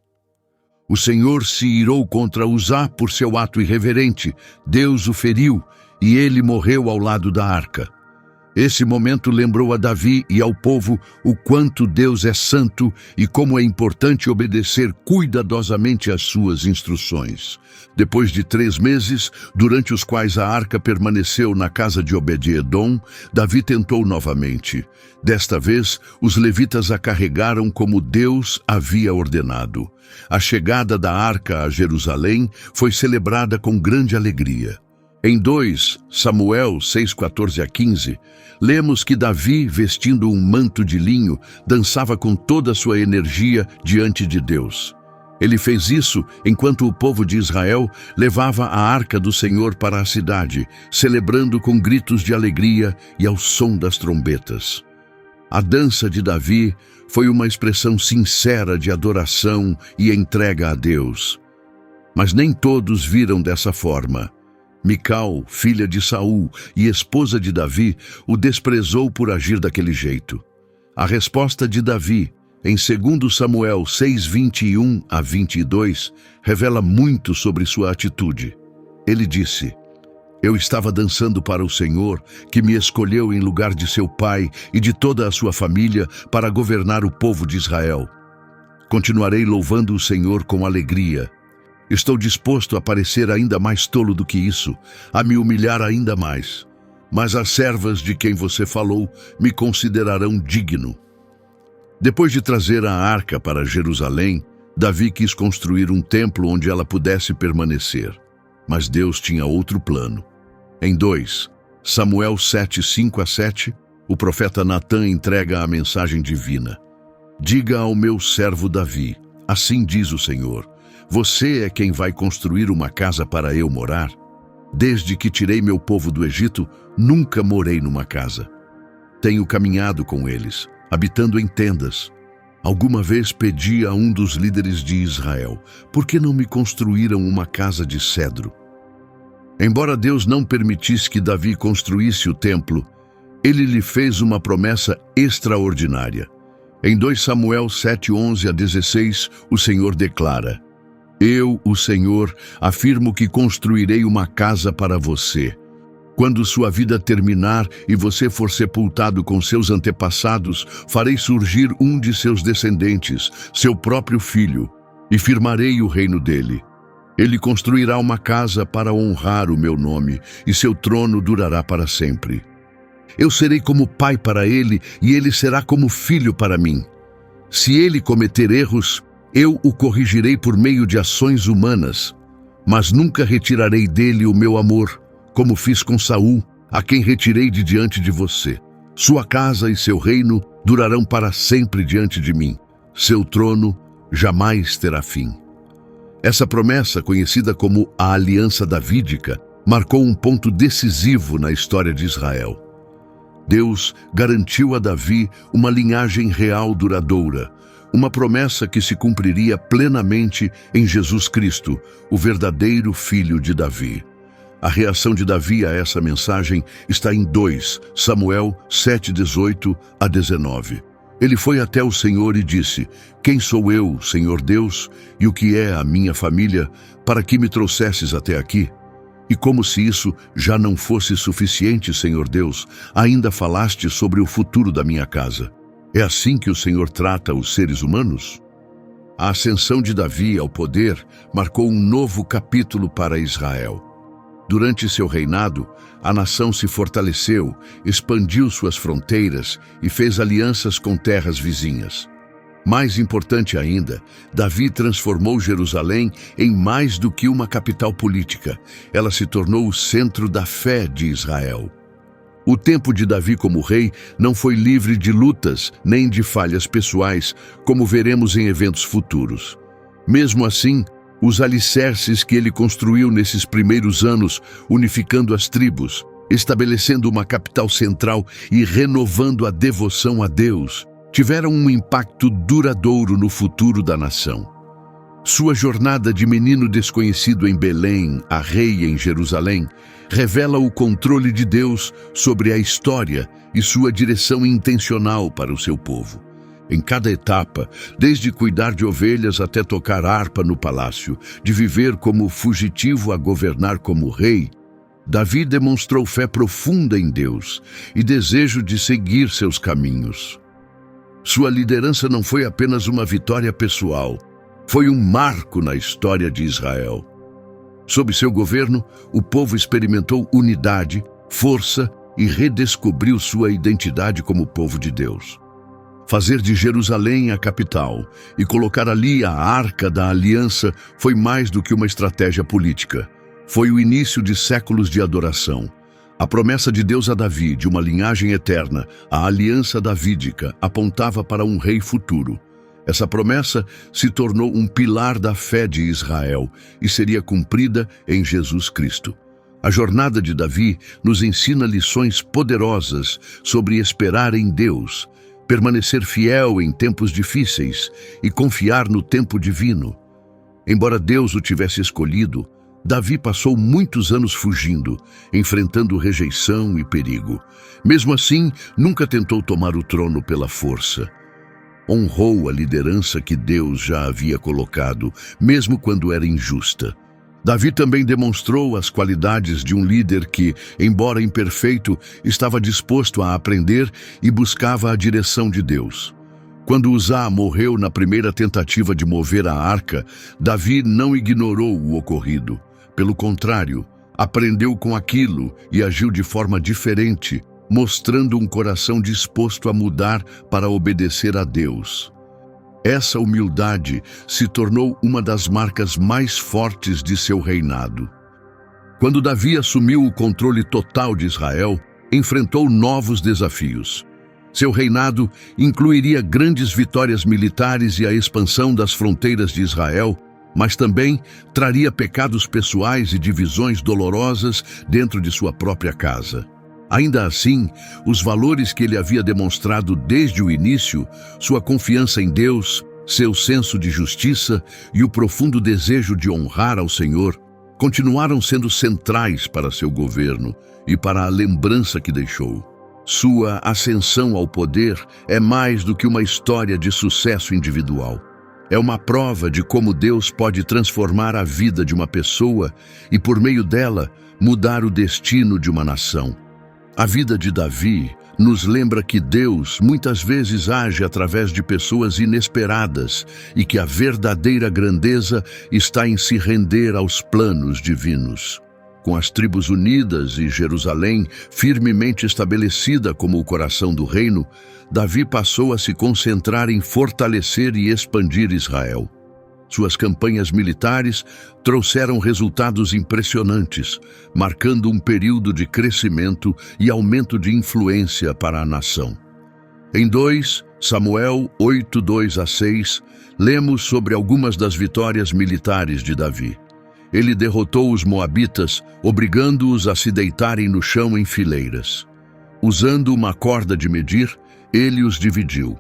O Senhor se irou contra Uzá por seu ato irreverente. Deus o feriu e ele morreu ao lado da arca. Esse momento lembrou a Davi e ao povo o quanto Deus é santo e como é importante obedecer cuidadosamente às suas instruções. Depois de 3 meses, durante os quais a arca permaneceu na casa de Obed-edom, Davi tentou novamente. Desta vez, os levitas a carregaram como Deus havia ordenado. A chegada da arca a Jerusalém foi celebrada com grande alegria. Em 2 Samuel 6, 14 a 15, lemos que Davi, vestindo um manto de linho, dançava com toda a sua energia diante de Deus. Ele fez isso enquanto o povo de Israel levava a arca do Senhor para a cidade, celebrando com gritos de alegria e ao som das trombetas. A dança de Davi foi uma expressão sincera de adoração e entrega a Deus. Mas nem todos viram dessa forma. Mical, filha de Saul e esposa de Davi, o desprezou por agir daquele jeito. A resposta de Davi: em 2 Samuel 6:21 a 22, revela muito sobre sua atitude. Ele disse: Eu estava dançando para o Senhor, que me escolheu em lugar de seu pai e de toda a sua família para governar o povo de Israel. Continuarei louvando o Senhor com alegria. Estou disposto a parecer ainda mais tolo do que isso, a me humilhar ainda mais. Mas as servas de quem você falou me considerarão digno. Depois de trazer a arca para Jerusalém, Davi quis construir um templo onde ela pudesse permanecer. Mas Deus tinha outro plano. Em 2 Samuel 7:5 a 7, o profeta Natã entrega a mensagem divina. Diga ao meu servo Davi, assim diz o Senhor, você é quem vai construir uma casa para eu morar? Desde que tirei meu povo do Egito, nunca morei numa casa. Tenho caminhado com eles, habitando em tendas. Alguma vez pedi a um dos líderes de Israel, por que não me construíram uma casa de cedro? Embora Deus não permitisse que Davi construísse o templo, ele lhe fez uma promessa extraordinária. Em 2 Samuel 7:11 a 16, o Senhor declara: Eu, o Senhor, afirmo que construirei uma casa para você. Quando sua vida terminar e você for sepultado com seus antepassados, farei surgir um de seus descendentes, seu próprio filho, e firmarei o reino dele. Ele construirá uma casa para honrar o meu nome, e seu trono durará para sempre. Eu serei como pai para ele, e ele será como filho para mim. Se ele cometer erros, eu o corrigirei por meio de ações humanas, mas nunca retirarei dele o meu amor, como fiz com Saul, a quem retirei de diante de você. Sua casa e seu reino durarão para sempre diante de mim. Seu trono jamais terá fim. Essa promessa, conhecida como a Aliança Davídica, marcou um ponto decisivo na história de Israel. Deus garantiu a Davi uma linhagem real duradoura, uma promessa que se cumpriria plenamente em Jesus Cristo, o verdadeiro filho de Davi. A reação de Davi a essa mensagem está em 2 Samuel 7:18 a 19. Ele foi até o Senhor e disse: Quem sou eu, Senhor Deus, e o que é a minha família, para que me trouxesses até aqui? E como se isso já não fosse suficiente, Senhor Deus, ainda falaste sobre o futuro da minha casa. É assim que o Senhor trata os seres humanos? A ascensão de Davi ao poder marcou um novo capítulo para Israel. Durante seu reinado, a nação se fortaleceu, expandiu suas fronteiras e fez alianças com terras vizinhas. Mais importante ainda, Davi transformou Jerusalém em mais do que uma capital política. Ela se tornou o centro da fé de Israel. O tempo de Davi como rei não foi livre de lutas nem de falhas pessoais, como veremos em eventos futuros. Mesmo assim, os alicerces que ele construiu nesses primeiros anos, unificando as tribos, estabelecendo uma capital central e renovando a devoção a Deus, tiveram um impacto duradouro no futuro da nação. Sua jornada de menino desconhecido em Belém a rei em Jerusalém revela o controle de Deus sobre a história e sua direção intencional para o seu povo. Em cada etapa, desde cuidar de ovelhas até tocar harpa no palácio, de viver como fugitivo a governar como rei, Davi demonstrou fé profunda em Deus e desejo de seguir seus caminhos. Sua liderança não foi apenas uma vitória pessoal, foi um marco na história de Israel. Sob seu governo, o povo experimentou unidade, força e redescobriu sua identidade como povo de Deus. Fazer de Jerusalém a capital e colocar ali a Arca da Aliança foi mais do que uma estratégia política. Foi o início de séculos de adoração. A promessa de Deus a Davi de uma linhagem eterna, a Aliança Davídica, apontava para um rei futuro. Essa promessa se tornou um pilar da fé de Israel e seria cumprida em Jesus Cristo. A jornada de Davi nos ensina lições poderosas sobre esperar em Deus, permanecer fiel em tempos difíceis e confiar no tempo divino. Embora Deus o tivesse escolhido, Davi passou muitos anos fugindo, enfrentando rejeição e perigo. Mesmo assim, nunca tentou tomar o trono pela força. honrou a liderança que Deus já havia colocado, mesmo quando era injusta. Davi também demonstrou as qualidades de um líder que, embora imperfeito, estava disposto a aprender e buscava a direção de Deus. Quando Uzá morreu na primeira tentativa de mover a arca, Davi não ignorou o ocorrido. Pelo contrário, aprendeu com aquilo e agiu de forma diferente, mostrando um coração disposto a mudar para obedecer a Deus. Essa humildade se tornou uma das marcas mais fortes de seu reinado. Quando Davi assumiu o controle total de Israel, enfrentou novos desafios. Seu reinado incluiria grandes vitórias militares e a expansão das fronteiras de Israel, mas também traria pecados pessoais e divisões dolorosas dentro de sua própria casa. Ainda assim, os valores que ele havia demonstrado desde o início, sua confiança em Deus, seu senso de justiça e o profundo desejo de honrar ao Senhor, continuaram sendo centrais para seu governo e para a lembrança que deixou. Sua ascensão ao poder é mais do que uma história de sucesso individual. É uma prova de como Deus pode transformar a vida de uma pessoa e, por meio dela, mudar o destino de uma nação. A vida de Davi nos lembra que Deus muitas vezes age através de pessoas inesperadas e que a verdadeira grandeza está em se render aos planos divinos. Com as tribos unidas e Jerusalém firmemente estabelecida como o coração do reino, Davi passou a se concentrar em fortalecer e expandir Israel. Suas campanhas militares trouxeram resultados impressionantes, marcando um período de crescimento e aumento de influência para a nação. Em 2 Samuel 8, 2-6, lemos sobre algumas das vitórias militares de Davi. Ele derrotou os moabitas, obrigando-os a se deitarem no chão em fileiras. Usando uma corda de medir, ele os dividiu.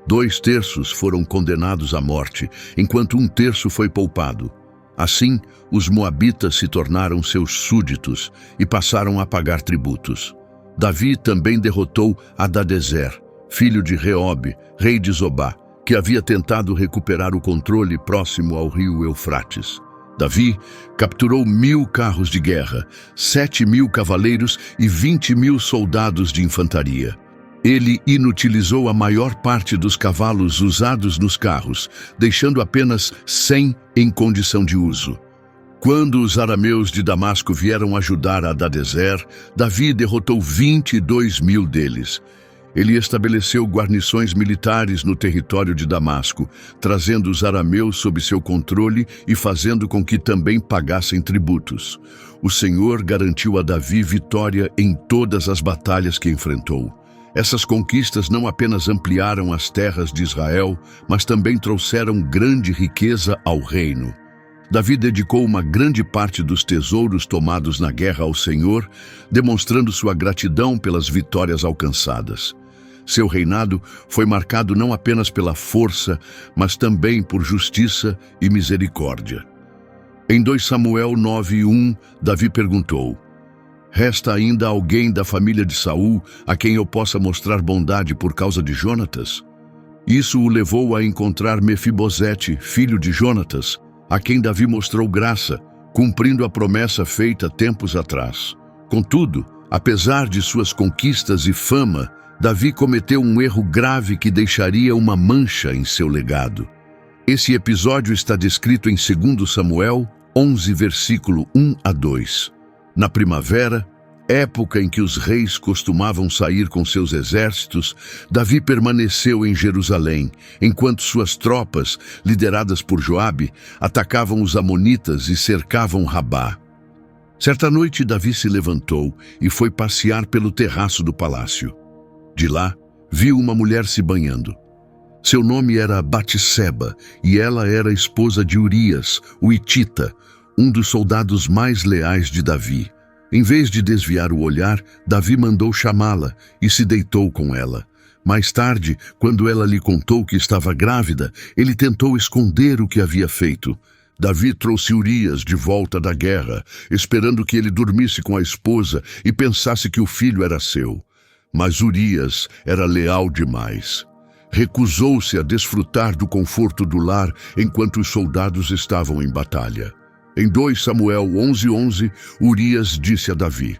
2/3 foram condenados à morte, enquanto 1/3 foi poupado. Assim, os moabitas se tornaram seus súditos e passaram a pagar tributos. Davi também derrotou Hadadezer, filho de Reobe, rei de Zobá, que havia tentado recuperar o controle próximo ao rio Eufrates. Davi capturou 1.000 carros de guerra, 7.000 cavaleiros e 20.000 soldados de infantaria. Ele inutilizou a maior parte dos cavalos usados nos carros, deixando apenas 100 em condição de uso. Quando os arameus de Damasco vieram ajudar Hadadezer, Davi derrotou 22.000 deles. Ele estabeleceu guarnições militares no território de Damasco, trazendo os arameus sob seu controle e fazendo com que também pagassem tributos. O Senhor garantiu a Davi vitória em todas as batalhas que enfrentou. Essas conquistas não apenas ampliaram as terras de Israel, mas também trouxeram grande riqueza ao reino. Davi dedicou uma grande parte dos tesouros tomados na guerra ao Senhor, demonstrando sua gratidão pelas vitórias alcançadas. Seu reinado foi marcado não apenas pela força, mas também por justiça e misericórdia. Em 2 Samuel 9:1, Davi perguntou: "Resta ainda alguém da família de Saul a quem eu possa mostrar bondade por causa de Jonatas?" Isso o levou a encontrar Mefibosete, filho de Jonatas, a quem Davi mostrou graça, cumprindo a promessa feita tempos atrás. Contudo, apesar de suas conquistas e fama, Davi cometeu um erro grave que deixaria uma mancha em seu legado. Esse episódio está descrito em 2 Samuel 11, versículo 1-2. Na primavera, época em que os reis costumavam sair com seus exércitos, Davi permaneceu em Jerusalém, enquanto suas tropas, lideradas por Joabe, atacavam os amonitas e cercavam Rabá. Certa noite, Davi se levantou e foi passear pelo terraço do palácio. De lá, viu uma mulher se banhando. Seu nome era Batseba e ela era esposa de Urias, o Hitita, um dos soldados mais leais de Davi. Em vez de desviar o olhar, Davi mandou chamá-la e se deitou com ela. Mais tarde, quando ela lhe contou que estava grávida, ele tentou esconder o que havia feito. Davi trouxe Urias de volta da guerra, esperando que ele dormisse com a esposa e pensasse que o filho era seu. Mas Urias era leal demais. Recusou-se a desfrutar do conforto do lar enquanto os soldados estavam em batalha. Em 2 Samuel 11:11, Urias disse a Davi: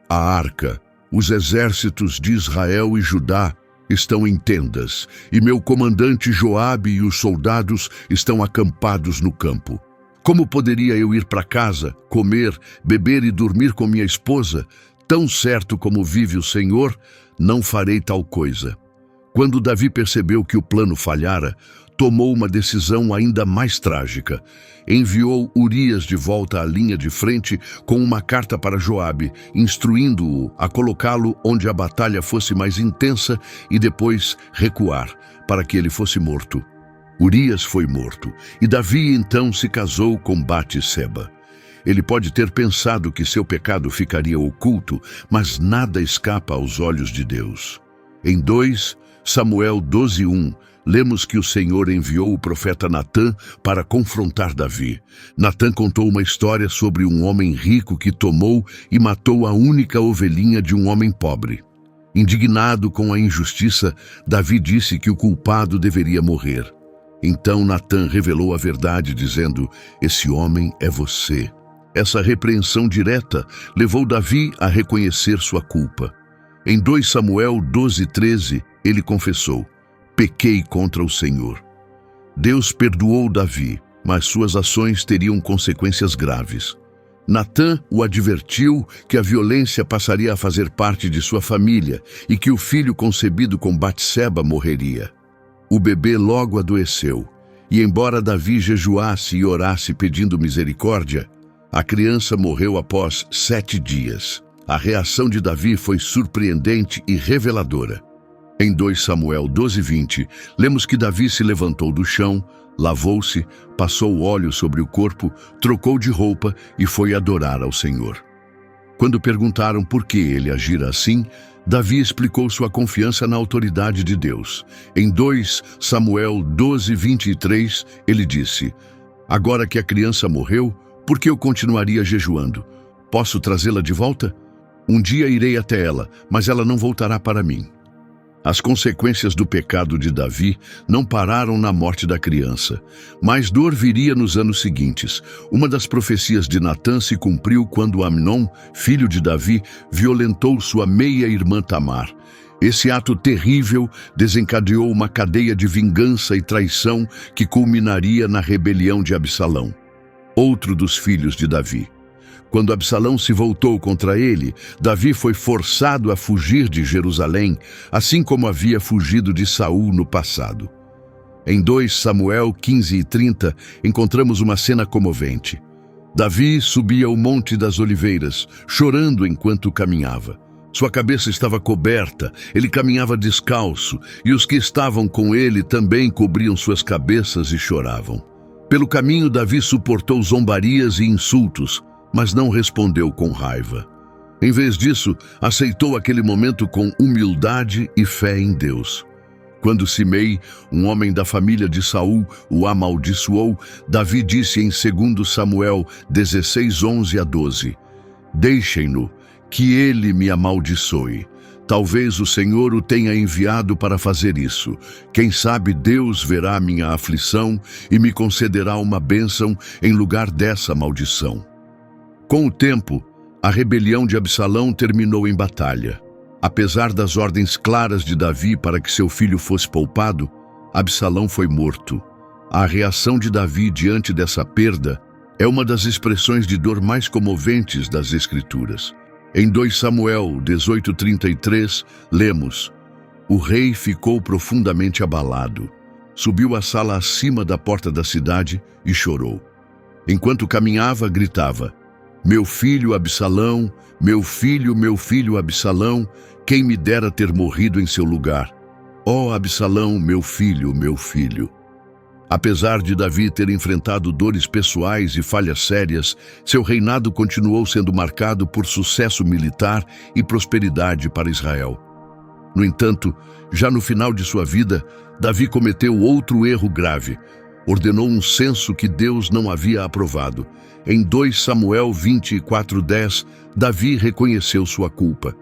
a arca, os exércitos de Israel e Judá estão em tendas, e meu comandante Joabe e os soldados estão acampados no campo. Como poderia eu ir para casa, comer, beber e dormir com minha esposa? Tão certo como vive o Senhor, não farei tal coisa. Quando Davi percebeu que o plano falhara, tomou uma decisão ainda mais trágica. Enviou Urias de volta à linha de frente com uma carta para Joabe, instruindo-o a colocá-lo onde a batalha fosse mais intensa e depois recuar, para que ele fosse morto. Urias foi morto, e Davi então se casou com Batseba. Ele pode ter pensado que seu pecado ficaria oculto, mas nada escapa aos olhos de Deus. Em 2 Samuel 12:1, lemos que o Senhor enviou o profeta Natã para confrontar Davi. Natã contou uma história sobre um homem rico que tomou e matou a única ovelhinha de um homem pobre. Indignado com a injustiça, Davi disse que o culpado deveria morrer. Então Natã revelou a verdade, dizendo: esse homem é você. Essa repreensão direta levou Davi a reconhecer sua culpa. Em 2 Samuel 12:13, ele confessou: pequei contra o Senhor. Deus perdoou Davi, mas suas ações teriam consequências graves. Natã o advertiu que a violência passaria a fazer parte de sua família e que o filho concebido com Batseba morreria. O bebê logo adoeceu, e embora Davi jejuasse e orasse pedindo misericórdia, a criança morreu após 7 dias. A reação de Davi foi surpreendente e reveladora. Em 2 Samuel 12:20, lemos que Davi se levantou do chão, lavou-se, passou óleo sobre o corpo, trocou de roupa e foi adorar ao Senhor. Quando perguntaram por que ele agira assim, Davi explicou sua confiança na autoridade de Deus. Em 2 Samuel 12:23, ele disse: agora que a criança morreu, por que eu continuaria jejuando? Posso trazê-la de volta? Um dia irei até ela, mas ela não voltará para mim. As consequências do pecado de Davi não pararam na morte da criança. Mais dor viria nos anos seguintes. Uma das profecias de Natã se cumpriu quando Amnon, filho de Davi, violentou sua meia-irmã Tamar. Esse ato terrível desencadeou uma cadeia de vingança e traição que culminaria na rebelião de Absalão, outro dos filhos de Davi. Quando Absalão se voltou contra ele, Davi foi forçado a fugir de Jerusalém, assim como havia fugido de Saul no passado. Em 2 Samuel 15:30, encontramos uma cena comovente. Davi subia o Monte das Oliveiras, chorando enquanto caminhava. Sua cabeça estava coberta, ele caminhava descalço, e os que estavam com ele também cobriam suas cabeças e choravam. Pelo caminho, Davi suportou zombarias e insultos, mas não respondeu com raiva. Em vez disso, aceitou aquele momento com humildade e fé em Deus. Quando Simei, um homem da família de Saul, o amaldiçoou, Davi disse em 2 Samuel 16:11-12: deixem-no, que ele me amaldiçoe. Talvez o Senhor o tenha enviado para fazer isso. Quem sabe Deus verá minha aflição e me concederá uma bênção em lugar dessa maldição. Com o tempo, a rebelião de Absalão terminou em batalha. Apesar das ordens claras de Davi para que seu filho fosse poupado, Absalão foi morto. A reação de Davi diante dessa perda é uma das expressões de dor mais comoventes das Escrituras. Em 2 Samuel 18:33, lemos: o rei ficou profundamente abalado. Subiu à sala acima da porta da cidade e chorou. Enquanto caminhava, gritava: meu filho Absalão, meu filho Absalão, quem me dera ter morrido em seu lugar. Ó Absalão, meu filho, meu filho. Apesar de Davi ter enfrentado dores pessoais e falhas sérias, seu reinado continuou sendo marcado por sucesso militar e prosperidade para Israel. No entanto, já no final de sua vida, Davi cometeu outro erro grave. Ordenou um censo que Deus não havia aprovado. Em 2 Samuel 24:10, Davi reconheceu sua culpa.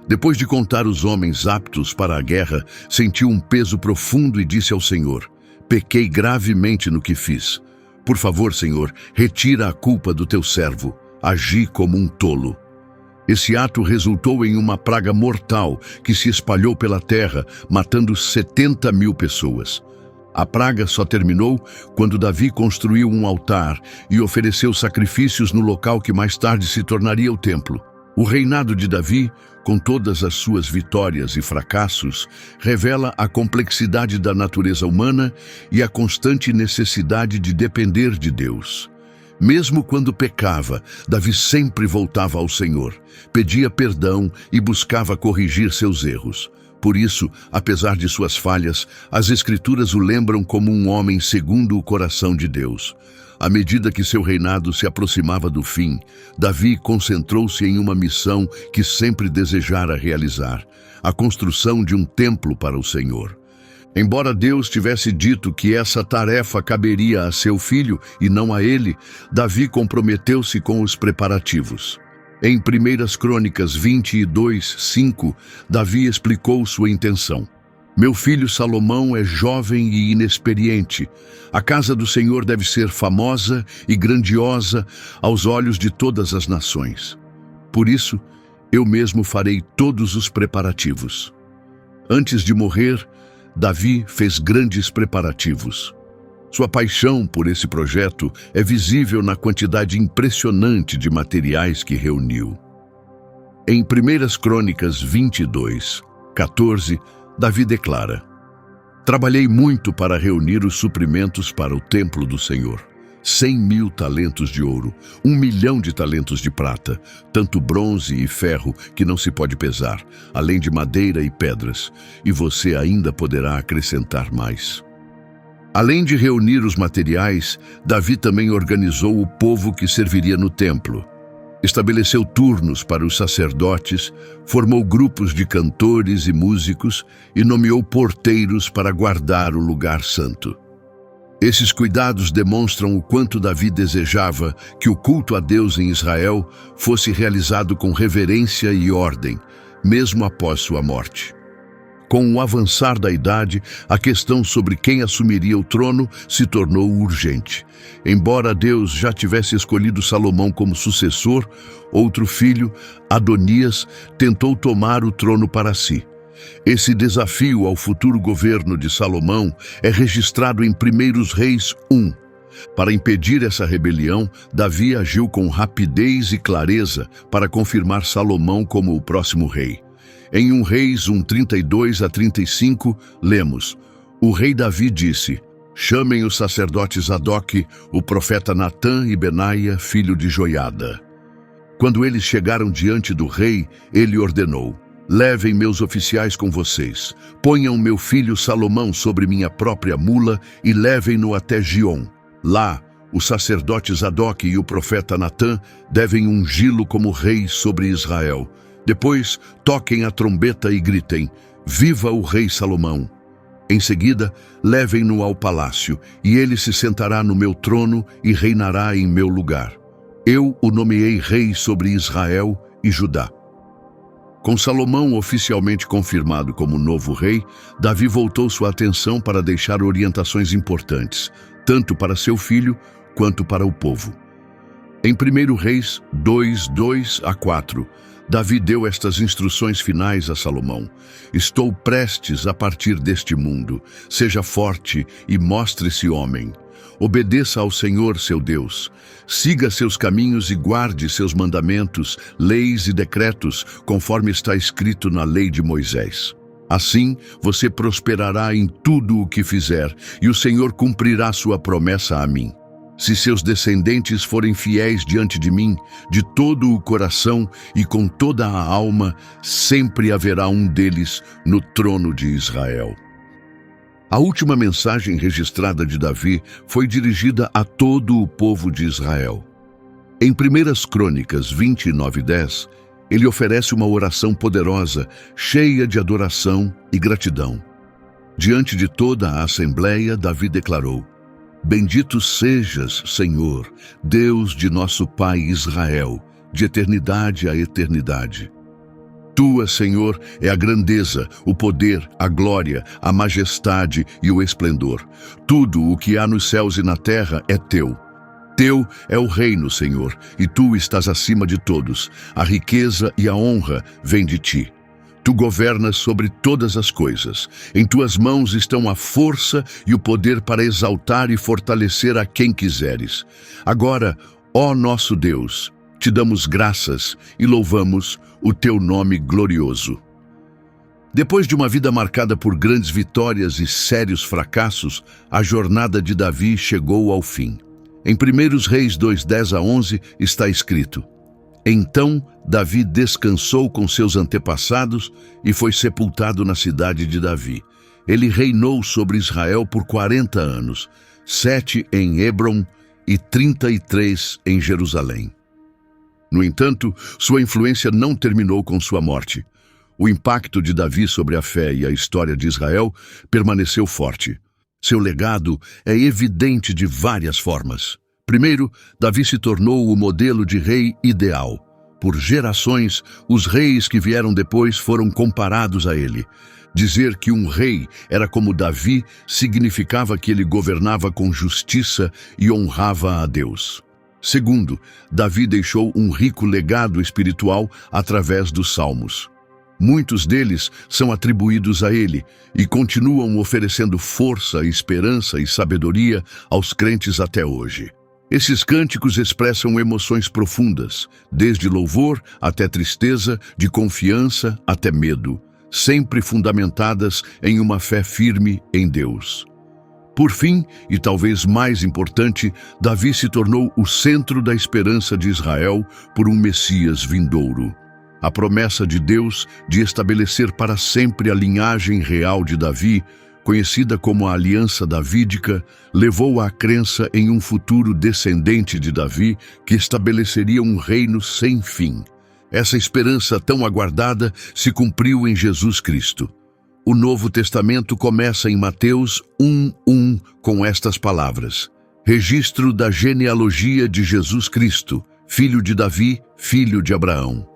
Depois de contar os homens aptos para a guerra, sentiu um peso profundo e disse ao Senhor: pequei gravemente no que fiz. Por favor, Senhor, retira a culpa do teu servo. Agi como um tolo. Esse ato resultou em uma praga mortal que se espalhou pela terra, matando 70.000 pessoas. A praga só terminou quando Davi construiu um altar e ofereceu sacrifícios no local que mais tarde se tornaria o templo. O reinado de Davi, com todas as suas vitórias e fracassos, revela a complexidade da natureza humana e a constante necessidade de depender de Deus. Mesmo quando pecava, Davi sempre voltava ao Senhor, pedia perdão e buscava corrigir seus erros. Por isso, apesar de suas falhas, as Escrituras o lembram como um homem segundo o coração de Deus. À medida que seu reinado se aproximava do fim, Davi concentrou-se em uma missão que sempre desejara realizar: a construção de um templo para o Senhor. Embora Deus tivesse dito que essa tarefa caberia a seu filho e não a ele, Davi comprometeu-se com os preparativos. Em 1 Crônicas 22:5, Davi explicou sua intenção. Meu filho Salomão é jovem e inexperiente. A casa do Senhor deve ser famosa e grandiosa aos olhos de todas as nações. Por isso, eu mesmo farei todos os preparativos. Antes de morrer, Davi fez grandes preparativos. Sua paixão por esse projeto é visível na quantidade impressionante de materiais que reuniu. Em 1 Crônicas 22:14, Davi declara: trabalhei muito para reunir os suprimentos para o templo do Senhor. 100.000 talentos de ouro, 1 milhão de talentos de prata, tanto bronze e ferro que não se pode pesar, além de madeira e pedras, e você ainda poderá acrescentar mais. Além de reunir os materiais, Davi também organizou o povo que serviria no templo. Estabeleceu turnos para os sacerdotes, formou grupos de cantores e músicos e nomeou porteiros para guardar o lugar santo. Esses cuidados demonstram o quanto Davi desejava que o culto a Deus em Israel fosse realizado com reverência e ordem, mesmo após sua morte. Com o avançar da idade, a questão sobre quem assumiria o trono se tornou urgente. Embora Deus já tivesse escolhido Salomão como sucessor, outro filho, Adonias, tentou tomar o trono para si. Esse desafio ao futuro governo de Salomão é registrado em 1 Reis 1. Para impedir essa rebelião, Davi agiu com rapidez e clareza para confirmar Salomão como o próximo rei. Em 1 Reis 1:32-35, lemos: o rei Davi disse: chamem os sacerdotes Zadok, o profeta Natã e Benaia, filho de Joiada. Quando eles chegaram diante do rei, ele ordenou: levem meus oficiais com vocês, ponham meu filho Salomão sobre minha própria mula e levem-no até Giom. Lá, o sacerdote Zadok e o profeta Natã devem ungí-lo como rei sobre Israel. Depois, toquem a trombeta e gritem: viva o rei Salomão! Em seguida, levem-no ao palácio, e ele se sentará no meu trono e reinará em meu lugar. Eu o nomeei rei sobre Israel e Judá. Com Salomão oficialmente confirmado como novo rei, Davi voltou sua atenção para deixar orientações importantes, tanto para seu filho quanto para o povo. Em 1 Reis 2:2-4, Davi deu estas instruções finais a Salomão: estou prestes a partir deste mundo. Seja forte e mostre-se homem. Obedeça ao Senhor, seu Deus. Siga seus caminhos e guarde seus mandamentos, leis e decretos, conforme está escrito na lei de Moisés. Assim, você prosperará em tudo o que fizer, e o Senhor cumprirá sua promessa a mim. Se seus descendentes forem fiéis diante de mim, de todo o coração e com toda a alma, sempre haverá um deles no trono de Israel. A última mensagem registrada de Davi foi dirigida a todo o povo de Israel. Em 1 Crônicas 29:10, ele oferece uma oração poderosa, cheia de adoração e gratidão. Diante de toda a assembleia, Davi declarou: bendito sejas, Senhor, Deus de nosso pai Israel, de eternidade a eternidade. Tua, Senhor, é a grandeza, o poder, a glória, a majestade e o esplendor. Tudo o que há nos céus e na terra é teu. Teu é o reino, Senhor, e tu estás acima de todos. A riqueza e a honra vêm de ti. Tu governas sobre todas as coisas. Em tuas mãos estão a força e o poder para exaltar e fortalecer a quem quiseres. Agora, ó nosso Deus, te damos graças e louvamos o teu nome glorioso. Depois de uma vida marcada por grandes vitórias e sérios fracassos, a jornada de Davi chegou ao fim. Em 1 Reis 2:10-11 está escrito: Então Davi descansou com seus antepassados e foi sepultado na cidade de Davi. Ele reinou sobre Israel por 40 anos, 7 em Hebrom e 33 em Jerusalém. No entanto, sua influência não terminou com sua morte. O impacto de Davi sobre a fé e a história de Israel permaneceu forte. Seu legado é evidente de várias formas. Primeiro, Davi se tornou o modelo de rei ideal. Por gerações, os reis que vieram depois foram comparados a ele. Dizer que um rei era como Davi significava que ele governava com justiça e honrava a Deus. Segundo, Davi deixou um rico legado espiritual através dos Salmos. Muitos deles são atribuídos a ele e continuam oferecendo força, esperança e sabedoria aos crentes até hoje. Esses cânticos expressam emoções profundas, desde louvor até tristeza, de confiança até medo, sempre fundamentadas em uma fé firme em Deus. Por fim, e talvez mais importante, Davi se tornou o centro da esperança de Israel por um Messias vindouro. A promessa de Deus de estabelecer para sempre a linhagem real de Davi, conhecida como a Aliança Davídica, levou à crença em um futuro descendente de Davi que estabeleceria um reino sem fim. Essa esperança tão aguardada se cumpriu em Jesus Cristo. O Novo Testamento começa em Mateus 1:1 com estas palavras: Registro da genealogia de Jesus Cristo, filho de Davi, filho de Abraão.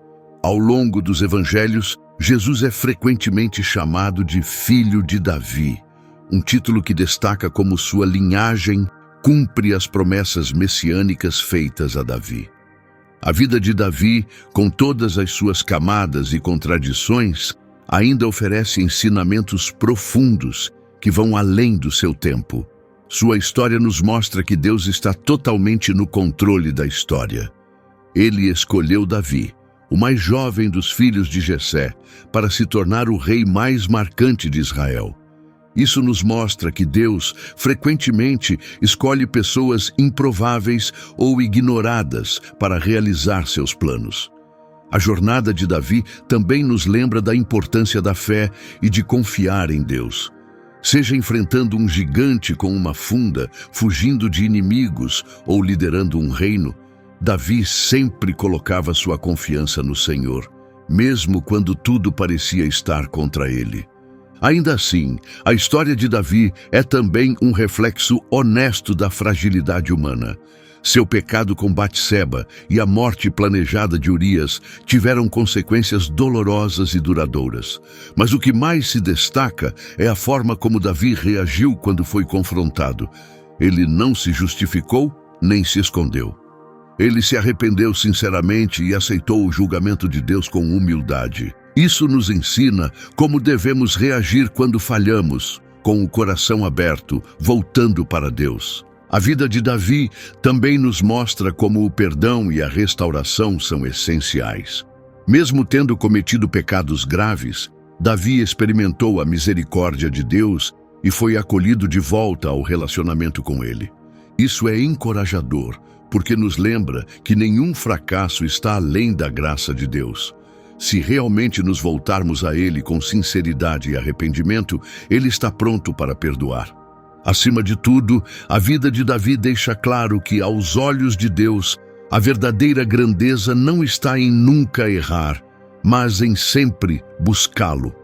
Ao longo dos evangelhos, Jesus é frequentemente chamado de Filho de Davi, um título que destaca como sua linhagem cumpre as promessas messiânicas feitas a Davi. A vida de Davi, com todas as suas camadas e contradições, ainda oferece ensinamentos profundos que vão além do seu tempo. Sua história nos mostra que Deus está totalmente no controle da história. Ele escolheu Davi, o mais jovem dos filhos de Jessé, para se tornar o rei mais marcante de Israel. Isso nos mostra que Deus frequentemente escolhe pessoas improváveis ou ignoradas para realizar seus planos. A jornada de Davi também nos lembra da importância da fé e de confiar em Deus. Seja enfrentando um gigante com uma funda, fugindo de inimigos ou liderando um reino, Davi sempre colocava sua confiança no Senhor, mesmo quando tudo parecia estar contra ele. Ainda assim, a história de Davi é também um reflexo honesto da fragilidade humana. Seu pecado com Batseba e a morte planejada de Urias tiveram consequências dolorosas e duradouras. Mas o que mais se destaca é a forma como Davi reagiu quando foi confrontado. Ele não se justificou nem se escondeu. Ele se arrependeu sinceramente e aceitou o julgamento de Deus com humildade. Isso nos ensina como devemos reagir quando falhamos, com o coração aberto, voltando para Deus. A vida de Davi também nos mostra como o perdão e a restauração são essenciais. Mesmo tendo cometido pecados graves, Davi experimentou a misericórdia de Deus e foi acolhido de volta ao relacionamento com Ele. Isso é encorajador, porque nos lembra que nenhum fracasso está além da graça de Deus. Se realmente nos voltarmos a Ele com sinceridade e arrependimento, Ele está pronto para perdoar. Acima de tudo, a vida de Davi deixa claro que, aos olhos de Deus, a verdadeira grandeza não está em nunca errar, mas em sempre buscá-lo.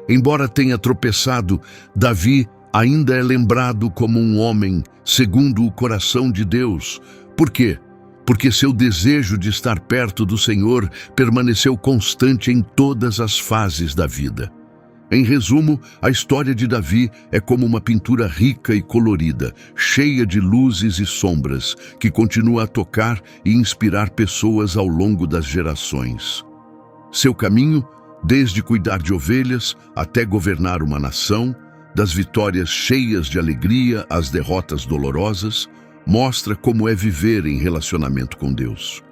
Embora tenha tropeçado, Davi ainda é lembrado como um homem segundo o coração de Deus. Por quê? porque seu desejo de estar perto do Senhor permaneceu constante em todas as fases da vida. Em resumo, a história de Davi é como uma pintura rica e colorida, cheia de luzes e sombras, que continua a tocar e inspirar pessoas ao longo das gerações. Seu caminho, desde cuidar de ovelhas até governar uma nação, das vitórias cheias de alegria às derrotas dolorosas, mostra como é viver em relacionamento com Deus.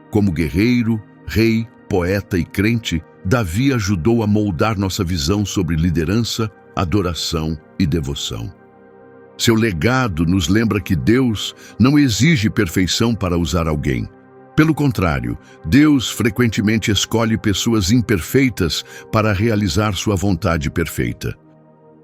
Como guerreiro, rei, poeta e crente, Davi ajudou a moldar nossa visão sobre liderança, adoração e devoção. Seu legado nos lembra que Deus não exige perfeição para usar alguém. Pelo contrário, Deus frequentemente escolhe pessoas imperfeitas para realizar sua vontade perfeita.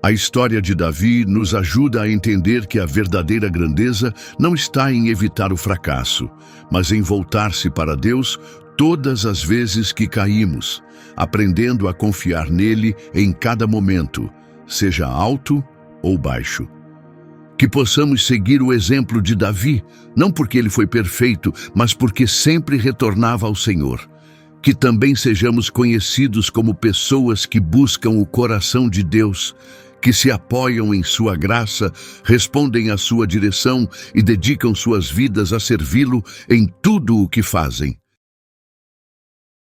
A história de Davi nos ajuda a entender que a verdadeira grandeza não está em evitar o fracasso, mas em voltar-se para Deus todas as vezes que caímos, aprendendo a confiar nele em cada momento, seja alto ou baixo. Que possamos seguir o exemplo de Davi, não porque ele foi perfeito, mas porque sempre retornava ao Senhor. Que também sejamos conhecidos como pessoas que buscam o coração de Deus, que se apoiam em sua graça, respondem à sua direção e dedicam suas vidas a servi-lo em tudo o que fazem.